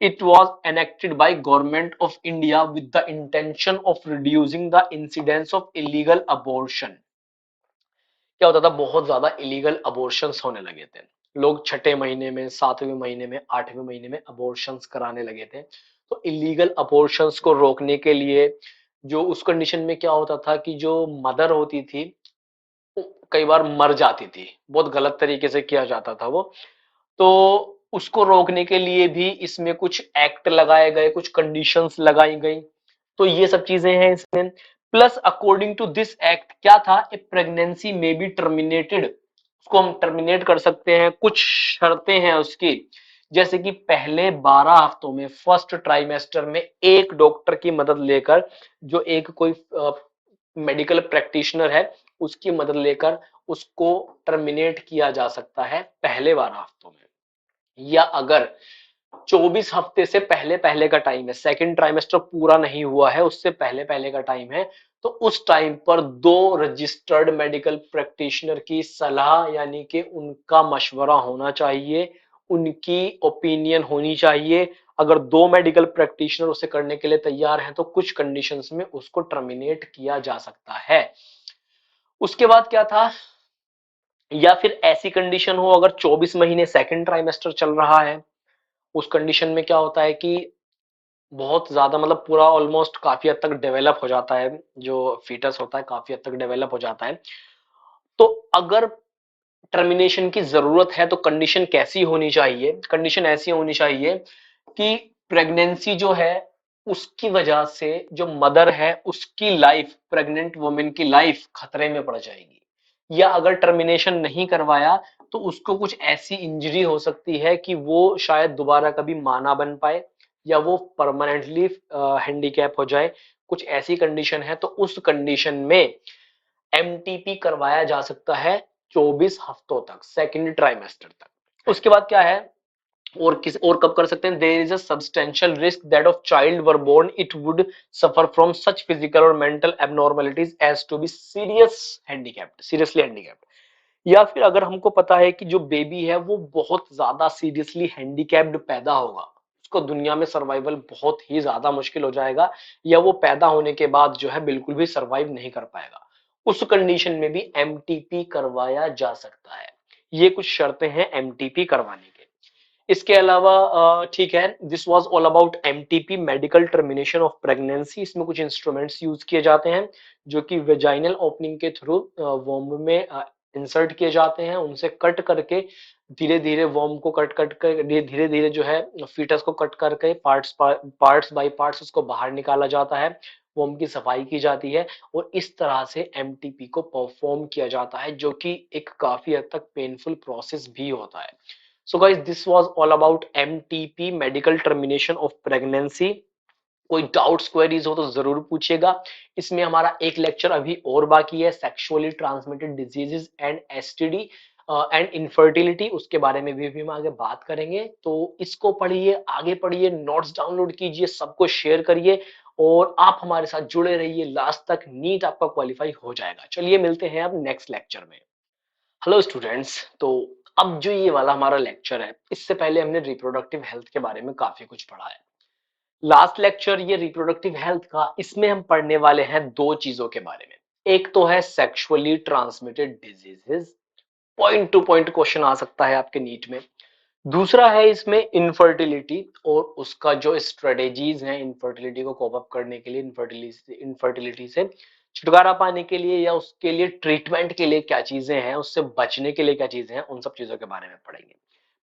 it was enacted by government of India with the intention of reducing the incidence of illegal abortion. क्या होता था, बहुत ज्यादा इलीगल अबॉर्शंस होने लगे थे, लोग छठे महीने में, सातवें महीने में, आठवें महीने में अबॉर्शंस कराने लगे थे। तो इलीगल अबॉर्शंस को रोकने के लिए, जो उस कंडीशन में क्या होता था कि जो मदर होती थी कई बार मर जाती थी, बहुत गलत तरीके से किया जाता था वो। तो उसको रोकने के लिए भी इसमें कुछ एक्ट लगाए गए, कुछ कंडीशंस लगाई गई। तो ये सब चीजें हैं इसमें। Plus according to this act क्या था, ए प्रेगनेंसी में बी टर्मिनेटेड, उसको हम टर्मिनेट कर सकते हैं, कुछ शर्तें हैं उसकी। जैसे कि पहले 12 हफ्तों में, फर्स्ट ट्राइमेस्टर में, एक डॉक्टर की मदद लेकर, जो एक कोई मेडिकल प्रैक्टिशनर है, उसकी मदद लेकर उसको टर्मिनेट किया जा सकता है पहले 12 हफ्तों में। या अगर 24 हफ्ते से पहले पहले का टाइम है, सेकंड ट्राइमेस्टर पूरा नहीं हुआ है, उससे पहले पहले का टाइम है, तो उस टाइम पर दो रजिस्टर्ड मेडिकल प्रैक्टिशनर की सलाह, यानी कि उनका मशवरा होना चाहिए, उनकी ओपिनियन होनी चाहिए। अगर दो मेडिकल प्रैक्टिशनर उसे करने के लिए तैयार हैं तो कुछ कंडीशंस में उसको टर्मिनेट किया जा सकता है। उसके बाद क्या था, या फिर ऐसी कंडीशन हो अगर 24 महीने सेकंड ट्राइमेस्टर चल रहा है, उस कंडीशन में क्या होता है कि बहुत ज्यादा, मतलब पूरा ऑलमोस्ट काफी हद तक डेवलप हो जाता है, जो फीटस होता है काफी हद तक डेवलप हो जाता है। तो अगर टर्मिनेशन की जरूरत है तो कंडीशन कैसी होनी चाहिए, कंडीशन ऐसी होनी चाहिए कि प्रेगनेंसी जो है उसकी वजह से जो मदर है उसकी लाइफ, प्रेग्नेंट वुमेन की लाइफ खतरे में पड़ जाएगी। या अगर टर्मिनेशन नहीं करवाया तो उसको कुछ ऐसी इंजरी हो सकती है कि वो शायद दोबारा कभी मां ना बन पाए, या वो परमानेंटली हैंडीकैप हो जाए, कुछ ऐसी कंडीशन है। तो उस कंडीशन में एमटीपी करवाया जा सकता है 24 हफ्तों तक, सेकेंड ट्राइमेस्टर तक। उसके बाद क्या है, और कब कर सकते हैं, there is a substantial risk that of child were born it would suffer from such physical और mental abnormalities as to be serious handicapped, seriously handicapped. या फिर अगर हमको पता है कि जो बेबी है वो बहुत ज्यादा सीरियसली हैंडीकैप्ड पैदा होगा, उसको दुनिया में सर्वाइवल बहुत ही ज्यादा मुश्किल हो जाएगा, या वो पैदा होने के बाद जो है बिल्कुल भी सर्वाइव नहीं कर पाएगा, उस कंडीशन में भी एमटीपी करवाया जा सकता है। ये कुछ शर्तें हैं एमटीपी करवाने के। इसके अलावा ठीक है, this was all about MTP, medical termination of pregnancy. इसमें कुछ इंस्ट्रूमेंट्स यूज किए जाते हैं जो कि वेजाइनल ओपनिंग के थ्रू वॉम्ब में इंसर्ट किए जाते हैं, उनसे कट करके धीरे धीरे वॉर्म को कट कट कर, धीरे धीरे जो है फीटस को कट करके पार्ट्स बाय पार्ट्स उसको बाहर निकाला जाता है, वॉर्म की सफाई की जाती है, और इस तरह से एमटीपी को परफॉर्म किया जाता है, जो कि एक काफी हद तक पेनफुल प्रोसेस भी होता है। So guys, this was all about MTP, medical termination of pregnancy. कोई डाउट्स क्वेरीज हो तो जरूर पूछिएगा। इसमें हमारा एक लेक्चर अभी और बाकी है, sexually transmitted diseases and STD and infertility, उसके बारे में भी हम आगे बात करेंगे। तो इसको पढ़िए, आगे पढ़िए, नोट्स डाउनलोड कीजिए, सबको शेयर करिए, और आप हमारे साथ जुड़े रहिए लास्ट तक, नीट आपका क्वालिफाई हो जाएगा। चलिए मिलते हैं अब नेक्स्ट लेक्चर में। हेलो स्टूडेंट्स, तो अब जो ये वाला हमारा लेक्चर है, इससे पहले हमने रिप्रोडक्टिव हेल्थ के बारे में काफी कुछ पढ़ा है। लास्ट लेक्चर ये रिप्रोडक्टिव हेल्थ का, इसमें हम पढ़ने वाले हैं दो चीजों के बारे में। एक तो है sexually transmitted diseases, point to point question आ सकता है आपके नीट में। दूसरा है इसमें इनफर्टिलिटी और उसका जो स्ट्रेटेजीज हैं इनफर्टिलिटी को कोप अप करने के लिए, इनफर्टिलिटी से छुटकारा पाने के लिए या उसके लिए ट्रीटमेंट के लिए क्या चीजें हैं, उससे बचने के लिए क्या चीजें हैं, उन सब चीजों के बारे में पढ़ेंगे।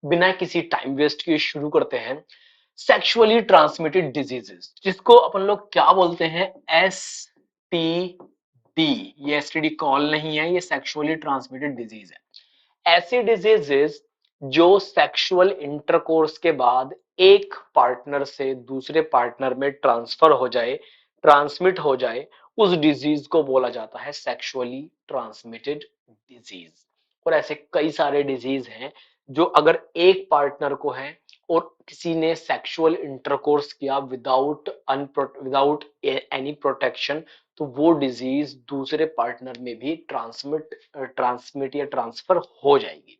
बिना किसी टाइम वेस्ट के शुरू करते हैं। सेक्सुअली ट्रांसमिटेड डिजीजेस, जिसको अपन लोग क्या बोलते हैं, एस टी डी। ये एसटीडी कॉल नहीं है, ये सेक्सुअली ट्रांसमिटेड डिजीज है। ऐसी डिजीजेस जो सेक्सुअल इंटरकोर्स के बाद एक पार्टनर से दूसरे पार्टनर में ट्रांसफर हो जाए, ट्रांसमिट हो जाए, उस डिजीज को बोला जाता है सेक्सुअली ट्रांसमिटेड डिजीज। और ऐसे कई सारे डिजीज हैं जो अगर एक पार्टनर को है और किसी ने सेक्सुअल इंटरकोर्स किया विदाउट एनी प्रोटेक्शन, तो वो डिजीज दूसरे पार्टनर में भी ट्रांसमिट या ट्रांसफर हो जाएगी।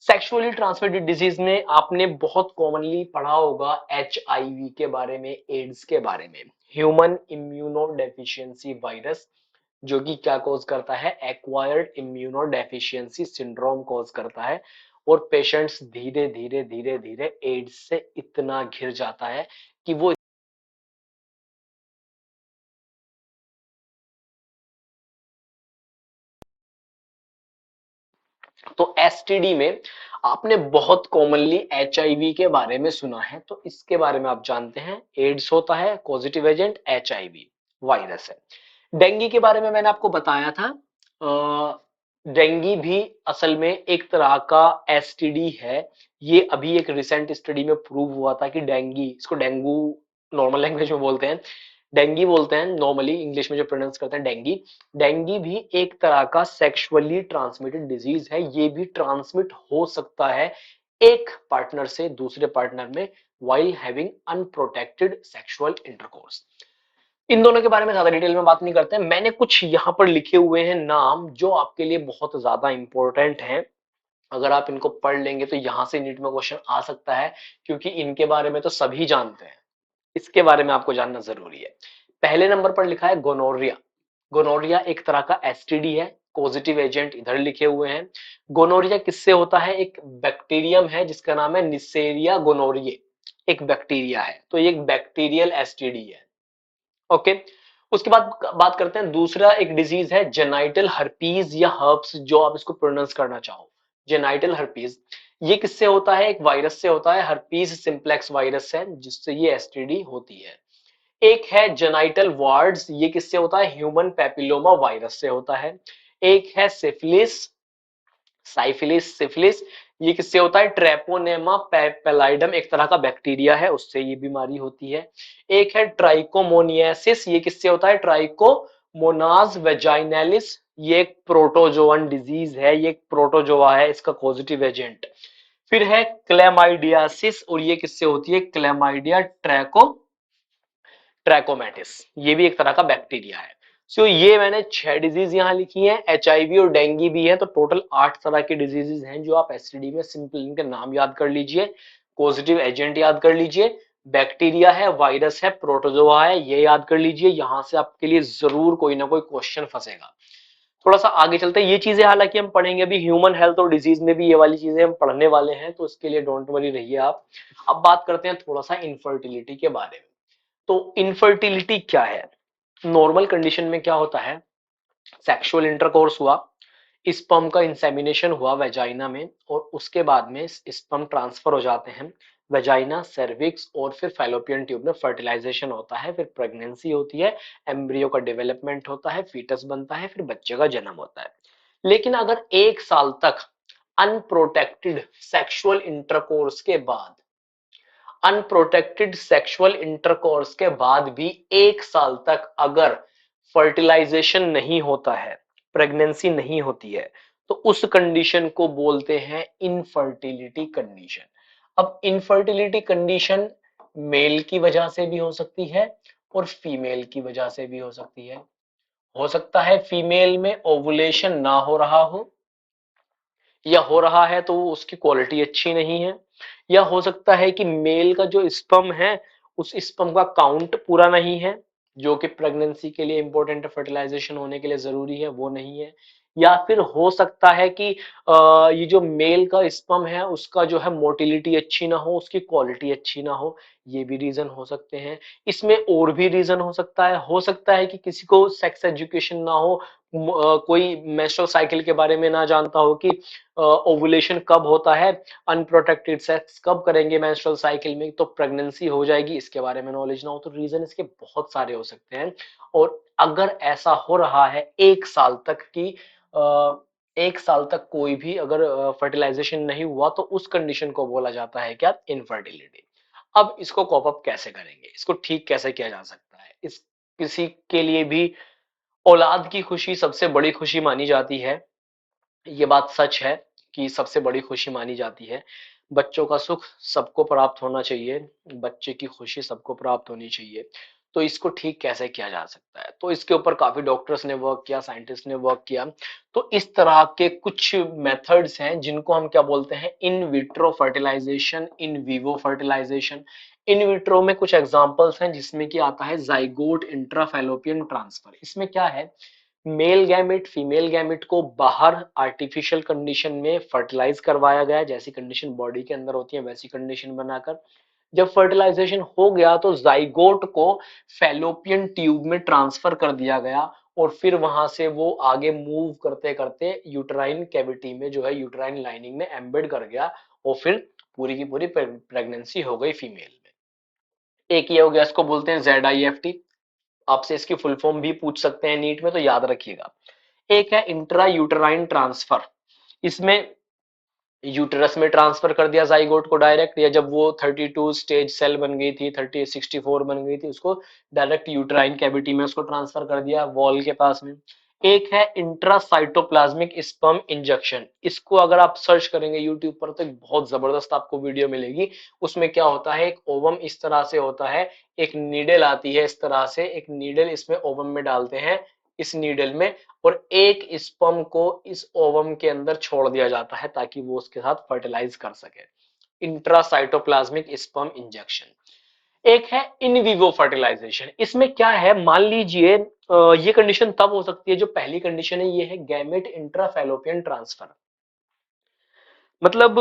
सेक्सुअली ट्रांसमिटेड डिजीज में आपने बहुत कॉमनली पढ़ा होगा HIV के बारे में, एड्स के बारे में। ह्यूमन इम्यूनो डेफिशिएंसी वायरस, जो कि क्या कॉज करता है, acquired immuno deficiency syndrome cause करता है। और पेशेंट्स धीरे धीरे धीरे धीरे एड्स से इतना घिर जाता है कि वो, तो एसटीडी में आपने बहुत कॉमनली HIV के बारे में सुना है, तो इसके बारे में आप जानते हैं, एड्स होता है, पॉजिटिव एजेंट HIV वायरस है। डेंगू के बारे में मैंने आपको बताया था। डेंगू भी असल में एक तरह का एसटीडी है। ये अभी एक रिसेंट स्टडी में प्रूव हुआ था कि डेंगू, इसको डेंगू नॉर्मल लैंग्वेज में बोलते हैं, डेंगू बोलते हैं नॉर्मली, इंग्लिश में जो प्रोनाउंस करते हैं डेंगू। डेंगू भी एक तरह का सेक्सुअली ट्रांसमिटेड डिजीज है। ये भी ट्रांसमिट हो सकता है एक पार्टनर से दूसरे पार्टनर में while having unprotected sexual intercourse. इन दोनों के बारे में ज्यादा डिटेल में बात नहीं करते हैं। मैंने कुछ यहाँ पर लिखे हुए हैं नाम जो आपके लिए बहुत ज्यादा इंपॉर्टेंट हैं। अगर आप इनको पढ़ लेंगे तो यहां से नीट में क्वेश्चन आ सकता है, क्योंकि इनके बारे में तो सभी जानते हैं, इसके बारे में आपको जानना जरूरी है। पहले नंबर पर लिखा है गोनोरिया। गोनोरिया एक तरह का एसटीडी है, पॉजिटिव एजेंट इधर लिखे हुए हैं। गोनोरिया किससे होता है, एक बैक्टीरियम है जिसका नाम है निसेरिया गोनोरिये, एक बैक्टीरिया है, तो ये एक बैक्टीरियल एसटीडी है। ओके। उसके बाद बात करते हैं, दूसरा एक डिजीज है जेनाइटल हर्पीज या हर्प्स, जो आप इसको प्रोनाउंस करना चाहो, जेनाइटल हर्पीज। ये किससे होता है, एक वायरस से होता है, हर्पीज सिंप्लेक्स वायरस है जिससे ये एसटीडी होती है। एक है जेनाइटल वार्ड्स, ये किससे होता है, ह्यूमन पैपिलोमा वायरस से होता है। एक है सिफिलिस, साइफिलिस, सिफिलिस, ये किससे होता है, ट्रेपोनेमा पेलाइडम, एक तरह का बैक्टीरिया है, उससे ये बीमारी होती है। एक है ट्राइकोमोनियासिस, ये किससे होता है, ट्राइकोमोनाज वेजाइनलिस, ये एक प्रोटोजोअन डिजीज है, ये एक प्रोटोजोआ है, इसका पॉजिटिव एजेंट। फिर है क्लेमाइडियासिस, और ये किससे होती है, क्लेमाइडिया ट्रैकोमैटिस, ये भी एक तरह का बैक्टीरिया है। सो ये मैंने 6 डिजीज यहाँ लिखी हैं, HIV और डेंगू भी है, तो टोटल 8 तरह की डिजीजेज हैं जो आप एसटीडी में सिंपल इनके नाम याद कर लीजिए, पॉजिटिव एजेंट याद कर लीजिए, बैक्टीरिया है, वायरस है, प्रोटोजोआ है, ये याद कर लीजिए। यहां से आपके लिए जरूर कोई ना कोई क्वेश्चन फंसेगा। थोड़ा सा आगे चलते हैं, ये चीजें हालांकि हम पढ़ेंगे अभी ह्यूमन हेल्थ और डिजीज में भी, ये वाली चीजें हम पढ़ने वाले हैं, तो इसके लिए डोंट वरी रहिए आप। अब बात करते हैं थोड़ा सा इनफर्टिलिटी के बारे में। तो इनफर्टिलिटी क्या है, नॉर्मल कंडीशन में क्या होता है, सेक्सुअल इंटरकोर्स हुआ, स्पर्म का इंसेमिनेशन हुआ वेजाइना में, और उसके बाद में स्पर्म ट्रांसफर हो जाते हैं वेजाइना, सर्विक्स और फिर फैलोपियन ट्यूब में फर्टिलाइजेशन होता है, फिर प्रेगनेंसी होती है, एम्ब्रियो का डेवलपमेंट होता है, फीटस बनता है, फिर बच्चे का जन्म होता है। लेकिन अगर 1 साल तक अनप्रोटेक्टेड सेक्सुअल इंटरकोर्स के बाद, अनप्रोटेक्टेड सेक्सुअल इंटरकोर्स के बाद भी 1 साल तक अगर फर्टिलाइजेशन नहीं होता है, प्रेगनेंसी नहीं होती है, तो उस कंडीशन को बोलते हैं इनफर्टिलिटी कंडीशन। अब इनफर्टिलिटी कंडीशन मेल की वजह से भी हो सकती है और फीमेल की वजह से भी हो सकती है। हो सकता है फीमेल में ओवुलेशन ना हो रहा हो, या हो रहा है तो उसकी क्वालिटी अच्छी नहीं है, या हो सकता है कि मेल का जो स्पर्म है उस स्पर्म का काउंट पूरा नहीं है, जो कि प्रेगनेंसी के लिए इंपॉर्टेंट है, फर्टिलाइजेशन होने के लिए जरूरी है, वो नहीं है। या फिर हो सकता है कि ये जो मेल का स्पर्म है उसका जो है मोटिलिटी अच्छी ना हो, उसकी क्वालिटी अच्छी ना हो, ये भी रीजन हो सकते हैं। इसमें और भी रीजन हो सकता है कि किसी को सेक्स एजुकेशन ना हो, कोई मेंस्ट्रुअल साइकिल के बारे में ना जानता हो कि ओवुलेशन कब होता है, अनप्रोटेक्टेड सेक्स कब करेंगे मेंस्ट्रुअल साइकिल में तो प्रेगनेंसी हो जाएगी, इसके बारे में नॉलेज ना हो। तो रीजन इसके बहुत सारे हो सकते हैं। और अगर ऐसा हो रहा है 1 साल तक की, 1 साल तक कोई भी अगर फर्टिलाइजेशन नहीं हुआ, तो उस कंडीशन को बोला जाता है क्या, इनफर्टिलिटी। अब इसको कॉप अप कैसे करेंगे, इसको ठीक कैसे किया जा सकता है? इस किसी के लिए भी औलाद की खुशी सबसे बड़ी खुशी मानी जाती है, ये बात सच है कि सबसे बड़ी खुशी मानी जाती है। बच्चों का सुख सबको प्राप्त होना चाहिए, बच्चे की खुशी सबको प्राप्त होनी चाहिए। तो इसको ठीक कैसे किया जा सकता है, तो इसके ऊपर काफी डॉक्टर्स ने वर्क किया, साइंटिस्ट ने वर्क किया। तो इस तरह के कुछ मेथड्स हैं जिनको हम क्या बोलते हैं, in vitro fertilisation, in vivo fertilisation. In vitro में कुछ एग्जांपल्स हैं जिसमें कि आता है जाइगोट इंट्राफैलोपियन ट्रांसफर। इसमें क्या है, मेल गैमेट फीमेल गैमेट को बाहर आर्टिफिशियल कंडीशन में फर्टिलाइज करवाया गया, जैसी कंडीशन बॉडी के अंदर होती है वैसी कंडीशन बनाकर। जब फर्टिलाइजेशन हो गया तो जाइगोट को फैलोपियन ट्यूब में ट्रांसफर कर दिया गया, और फिर वहां से वो आगे मूव करते करते यूट्राइन कैविटी में जो है, यूट्राइन लाइनिंग में एम्बेड कर गया, और फिर पूरी की पूरी प्रेगनेंसी हो गई फीमेल में। एक ये हो गया, इसको बोलते हैं ZIFT। आपसे इसकी फुल फॉर्म भी पूछ सकते हैं नीट में, तो याद रखिएगा। एक है इंट्रा यूटराइन ट्रांसफर। इसमें यूटेरस में ट्रांसफर कर दिया जाइगोट को डायरेक्ट, या जब वो 32 स्टेज सेल बन गई थी, 64 बन गई थी, उसको डायरेक्ट यूट्राइन कैविटी में उसको ट्रांसफर कर दिया वॉल के पास में। एक है इंट्रासाइटोप्लाज्मिक स्पर्म इंजेक्शन। इसको अगर आप सर्च करेंगे यूट्यूब पर तो एक बहुत जबरदस्त आपको वीडियो मिलेगी। उसमें क्या होता है, एक ओवम इस तरह से होता है, एक नीडल आती है इस तरह से, एक नीडल इसमें ओवम में डालते हैं, इस नीडल में, और एक स्पर्म को इस ओवम के अंदर छोड़ दिया जाता है ताकि वो उसके साथ फर्टिलाइज कर सके। Intracytoplasmic sperm injection. एक है इन विवो फर्टिलाइजेशन। इसमें क्या है, मान लीजिए ये कंडीशन तब हो सकती है, जो पहली कंडीशन है ये है गैमेट इंट्राफैलोपियन ट्रांसफर। मतलब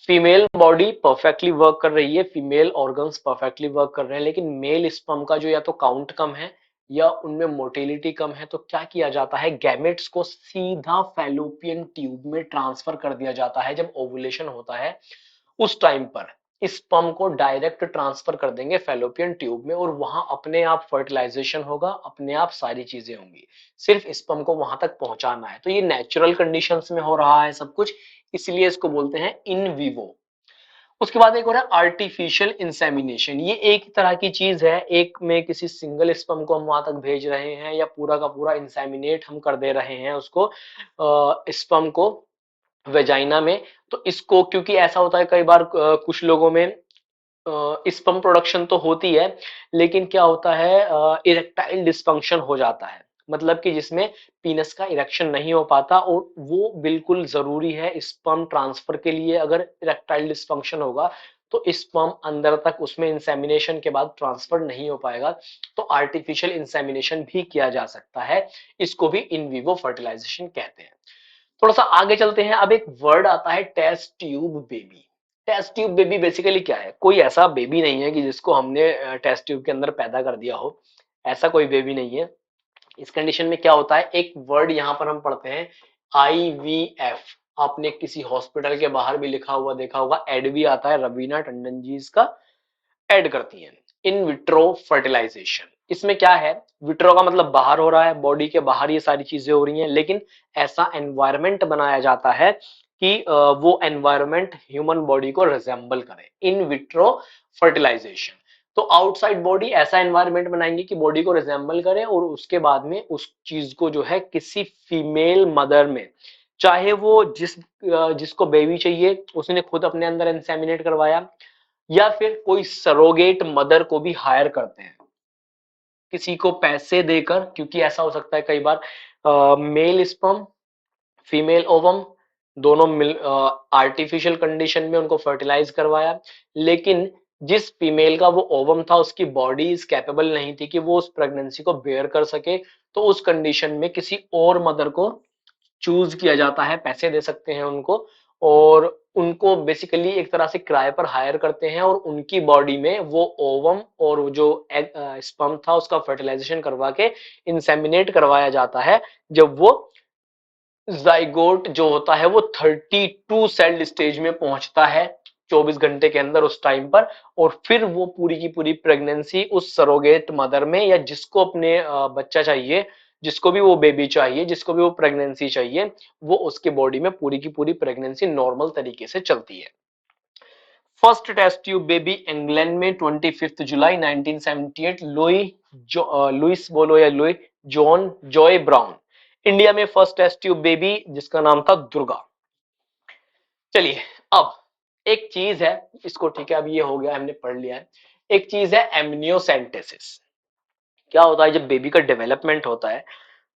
फीमेल बॉडी परफेक्टली वर्क कर रही है, फीमेल ऑर्गन्स परफेक्टली वर्क कर रहे हैं, लेकिन मेल स्पर्म का जो या तो काउंट कम है या उनमें मोटिलिटी कम है, तो क्या किया जाता है, गैमेट्स को सीधा फैलोपियन ट्यूब में ट्रांसफर कर दिया जाता है। जब ओवुलेशन होता है उस टाइम पर स्पर्म को डायरेक्ट ट्रांसफर कर देंगे फैलोपियन ट्यूब में, और वहां अपने आप फर्टिलाइजेशन होगा, अपने आप सारी चीजें होंगी, सिर्फ स्पर्म को वहां तक पहुंचाना है। तो ये नेचुरल कंडीशंस में हो रहा है सब कुछ, इसलिए इसको बोलते हैं इन विवो। उसके बाद एक और है आर्टिफिशियल इंसेमिनेशन। ये एक तरह की चीज है, एक में किसी सिंगल स्पर्म को हम वहां तक भेज रहे हैं, या पूरा का पूरा इंसेमिनेट हम कर दे रहे हैं उसको, स्पर्म को वेजाइना में। तो इसको, क्योंकि ऐसा होता है कई बार कुछ लोगों में स्पर्म प्रोडक्शन तो होती है, लेकिन क्या होता है, इरेक्टाइल डिस्फंक्शन हो जाता है, मतलब कि जिसमें पीनस का इरेक्शन नहीं हो पाता, और वो बिल्कुल जरूरी है स्पर्म ट्रांसफर के लिए। अगर इरेक्टाइल डिस्फंक्शन होगा तो स्पर्म अंदर तक उसमें इंसेमिनेशन के बाद ट्रांसफर नहीं हो पाएगा, तो आर्टिफिशियल इंसेमिनेशन भी किया जा सकता है। इसको भी इन विवो फर्टिलाइजेशन कहते हैं। थोड़ा सा आगे चलते हैं। अब एक वर्ड आता है test tube baby. Test tube baby basically क्या है, कोई ऐसा बेबी नहीं है कि जिसको हमने टेस्ट ट्यूब के अंदर पैदा कर दिया हो, ऐसा कोई बेबी नहीं है। इस कंडीशन में क्या होता है, एक वर्ड यहां पर हम पढ़ते हैं IVF। आपने किसी हॉस्पिटल के बाहर भी लिखा हुआ देखा होगा, एड भी आता है, रवीना टंडन जी इसका ऐड करती हैं। इन विट्रो फर्टिलाइजेशन, इसमें क्या है, विट्रो का मतलब बाहर हो रहा है, बॉडी के बाहर ये सारी चीजें हो रही हैं, लेकिन ऐसा एनवायरमेंट बनाया जाता है कि वो एनवायरमेंट ह्यूमन बॉडी को रिजेंबल करे, इन विट्रो फर्टिलाइजेशन। तो आउटसाइड बॉडी ऐसा एनवायरमेंट बनाएंगे कि बॉडी को रिजेंबल करे, और उसके बाद में उस चीज को जो है किसी फीमेल मदर में, चाहे वो जिसको बेबी चाहिए उसने खुद अपने अंदर इंसेमिनेट करवाया, या फिर कोई सरोगेट मदर को भी हायर करते हैं किसी को पैसे देकर, क्योंकि ऐसा हो सकता है कई बार मेल स्पर्म फीमेल ओवम दोनों मिल आर्टिफिशियल कंडीशन में उनको फर्टिलाइज करवाया, लेकिन जिस फीमेल का वो ओवम था उसकी बॉडी इस कैपेबल नहीं थी कि वो उस प्रेगनेंसी को बेयर कर सके, तो उस कंडीशन में किसी और मदर को चूज किया जाता है, पैसे दे सकते हैं उनको, और उनको बेसिकली एक तरह से किराए पर हायर करते हैं, और उनकी बॉडी में वो ओवम और वो जो एग स्पर्म था उसका फर्टिलाइजेशन करवा के इंसेमिनेट करवाया जाता है। जब वो जाइगोट जो होता है वो 32 सेल स्टेज में पहुंचता है 24 घंटे के अंदर उस टाइम पर, और फिर वो पूरी की पूरी प्रेगनेंसी उस सरोगेट मदर में, या जिसको अपने बच्चा चाहिए, जिसको भी वो बेबी चाहिए, जिसको भी वो प्रेगनेंसी चाहिए, वो उसके बॉडी में पूरी की पूरी प्रेगनेंसी नॉर्मल तरीके से चलती है। First test tube baby England में 25 जुलाई 1978 लुइस बोलो या Louie John Joy Brown. India में फर्स्ट टेस्ट ट्यूब बेबी जिसका नाम था दुर्गा। चलिए, अब एक चीज है, इसको ठीक है, अब ये हो गया, हमने पढ़ लिया है। एक चीज है एमनियोसेंटेसिस। क्या होता है जब बेबी का डेवलपमेंट होता है,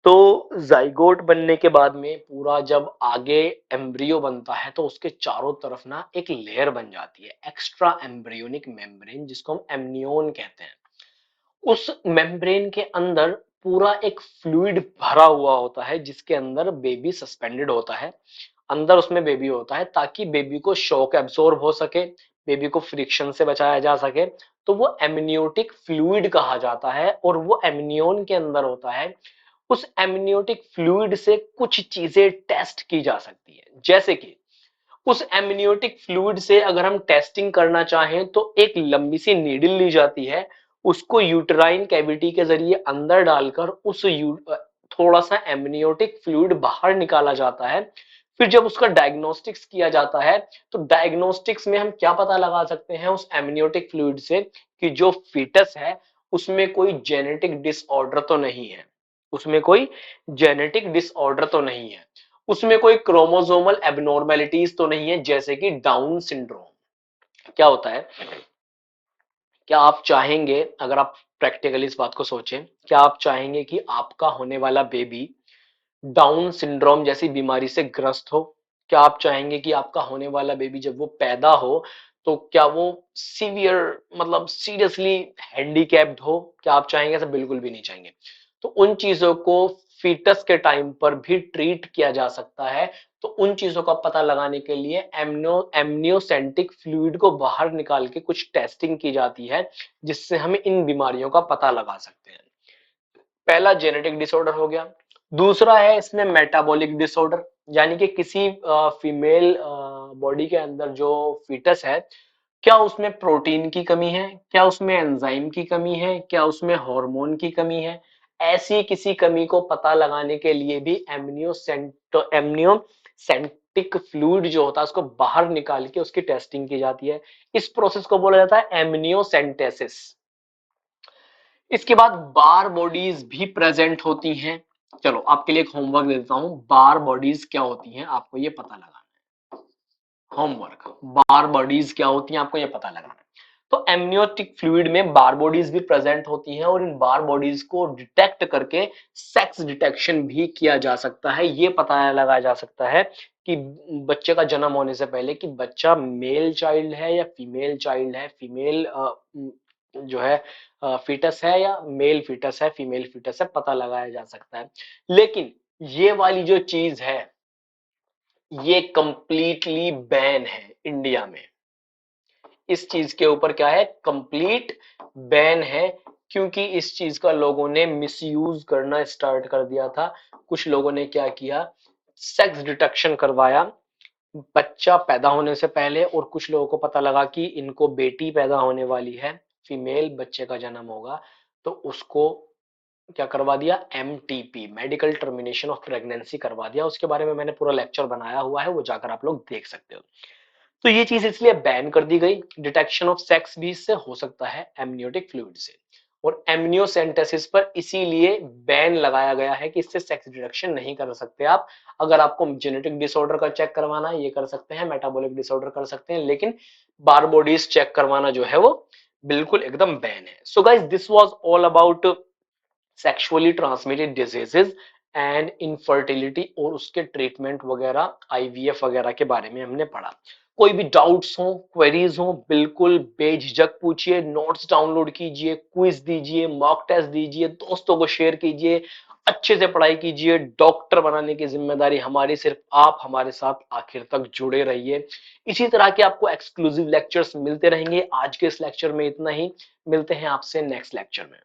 तो जाइगोट बनने के बाद में पूरा जब आगे एम्ब्रियो बनता है तो उसके चारों तरफ ना एक लेयर बन जाती है, एक्स्ट्रा एम्ब्रियोनिक मेम्ब्रेन, जिसको हम एमनियोन कहते हैं। उस मेम्ब्रेन के अंदर पूरा एक फ्लूइड भरा हुआ होता है, जिसके अंदर बेबी सस्पेंडेड होता है, अंदर उसमें बेबी होता है, ताकि बेबी को शॉक एब्सॉर्ब हो सके, बेबी को फ्रिक्शन से बचाया जा सके। तो वो एमनियोटिक फ्लूइड कहा जाता है, और वो एमनियोन के अंदर होता है। उस एमनियोटिक फ्लूइड से कुछ चीजें टेस्ट की जा सकती है, जैसे कि उस एमनियोटिक फ्लूइड से अगर हम टेस्टिंग करना चाहें तो एक लंबी सी नीडल ली जाती है, उसको यूटेराइन कैविटी के जरिए अंदर डालकर थोड़ा सा एमनियोटिक फ्लूइड बाहर निकाला जाता है। फिर जब उसका डायग्नोस्टिक्स किया जाता है, तो डायग्नोस्टिक्स में हम क्या पता लगा सकते हैं उस एमनियोटिक फ्लूइड से, कि जो फीटस है उसमें कोई जेनेटिक डिसऑर्डर तो नहीं है, उसमें कोई जेनेटिक डिसऑर्डर तो नहीं है, उसमें कोई क्रोमोसोमल एबनॉर्मेलिटीज तो नहीं है, जैसे कि डाउन सिंड्रोम। क्या होता है, क्या आप चाहेंगे, अगर आप प्रैक्टिकली इस बात को सोचें, क्या आप चाहेंगे कि आपका होने वाला बेबी डाउन सिंड्रोम जैसी बीमारी से ग्रस्त हो? क्या आप चाहेंगे कि आपका होने वाला बेबी जब वो पैदा हो तो क्या वो सीवियर, मतलब सीरियसली हैंडीकैप्ड हो? क्या आप चाहेंगे? ऐसा बिल्कुल भी नहीं चाहेंगे। तो उन चीजों को फीटस के टाइम पर भी ट्रीट किया जा सकता है। तो उन चीजों का पता लगाने के लिए एमनियोसेंटिक फ्लूइड को बाहर निकाल के कुछ टेस्टिंग की जाती है, जिससे हम इन बीमारियों का पता लगा सकते हैं। पहला जेनेटिक डिसऑर्डर हो गया। दूसरा है इसमें मेटाबॉलिक डिसऑर्डर, यानी कि किसी फीमेल बॉडी के अंदर जो फीटस है, क्या उसमें प्रोटीन की कमी है, क्या उसमें एंजाइम की कमी है, क्या उसमें हार्मोन की कमी है? ऐसी किसी कमी को पता लगाने के लिए भी एमनियोसेंटिक फ्लूइड जो होता है उसको बाहर निकाल के उसकी टेस्टिंग की जाती है। इस प्रोसेस को बोला जाता है एमनियोसेंटेसिस। इसके बाद बार बॉडीज भी प्रेजेंट होती हैं। चलो आपके लिए एक होमवर्क दे देता हूं, बार बॉडीज क्या होती हैं आपको ये पता लगाना है। होमवर्क, बार बॉडीज क्या होती हैं आपको ये पता लगाना है। तो एमनियोटिक फ्लूइड में बार बॉडीज भी प्रेजेंट होती हैं, और इन बार बॉडीज को डिटेक्ट करके सेक्स डिटेक्शन भी किया जा सकता है। ये पता लगाया जा सकता है कि बच्चे का जन्म होने से पहले कि बच्चा मेल चाइल्ड है या फीमेल चाइल्ड है, फीमेल जो है फीटस है या मेल फीटस है, फीमेल फीटस है, पता लगाया जा सकता है। लेकिन ये वाली जो चीज है ये कंप्लीटली बैन है इंडिया में। इस चीज के ऊपर क्या है, कंप्लीट बैन है, क्योंकि इस चीज का लोगों ने मिसयूज करना स्टार्ट कर दिया था। कुछ लोगों ने क्या किया, सेक्स डिटेक्शन करवाया बच्चा पैदा होने से पहले, और कुछ लोगों को पता लगा कि इनको बेटी पैदा होने वाली है, फीमेल बच्चे का जन्म होगा, तो उसको क्या करवा दिया, MTP, medical termination of pregnancy करवा दिया। उसके बारे में मैंने पूरा लेक्चर बनाया हुआ है, वो जाकर आप लोग देख सकते हो। तो ये चीज इसलिए बैन कर दी गई, डिटेक्शन ऑफ सेक्स भी इससे हो सकता है एमनियोटिक फ्लूइड से, और एमनियोसेंटेसिस पर इसीलिए बैन लगाया गया है कि इससे सेक्स डिटेक्शन नहीं कर सकते आप। अगर आपको जेनेटिक डिसऑर्डर का चेक करवाना है ये कर सकते हैं, मेटाबॉलिक डिसऑर्डर कर सकते हैं, लेकिन बार बॉडीज चेक करवाना जो है वो बिल्कुल एकदम बैन है। So guys, this was all about sexually transmitted diseases and infertility, और उसके ट्रीटमेंट वगैरह, आईवीएफ वगैरह के बारे में हमने पढ़ा। कोई भी डाउट्स हो, क्वेरीज हो, बिल्कुल बेझिझक पूछिए, नोट्स डाउनलोड कीजिए, क्विज दीजिए, मॉक टेस्ट दीजिए, दोस्तों को शेयर कीजिए, अच्छे से पढ़ाई कीजिए। डॉक्टर बनाने की जिम्मेदारी हमारी, सिर्फ आप हमारे साथ आखिर तक जुड़े रहिए। इसी तरह के आपको एक्सक्लूसिव लेक्चर्स मिलते रहेंगे। आज के इस लेक्चर में इतना ही, मिलते हैं आपसे नेक्स्ट लेक्चर में।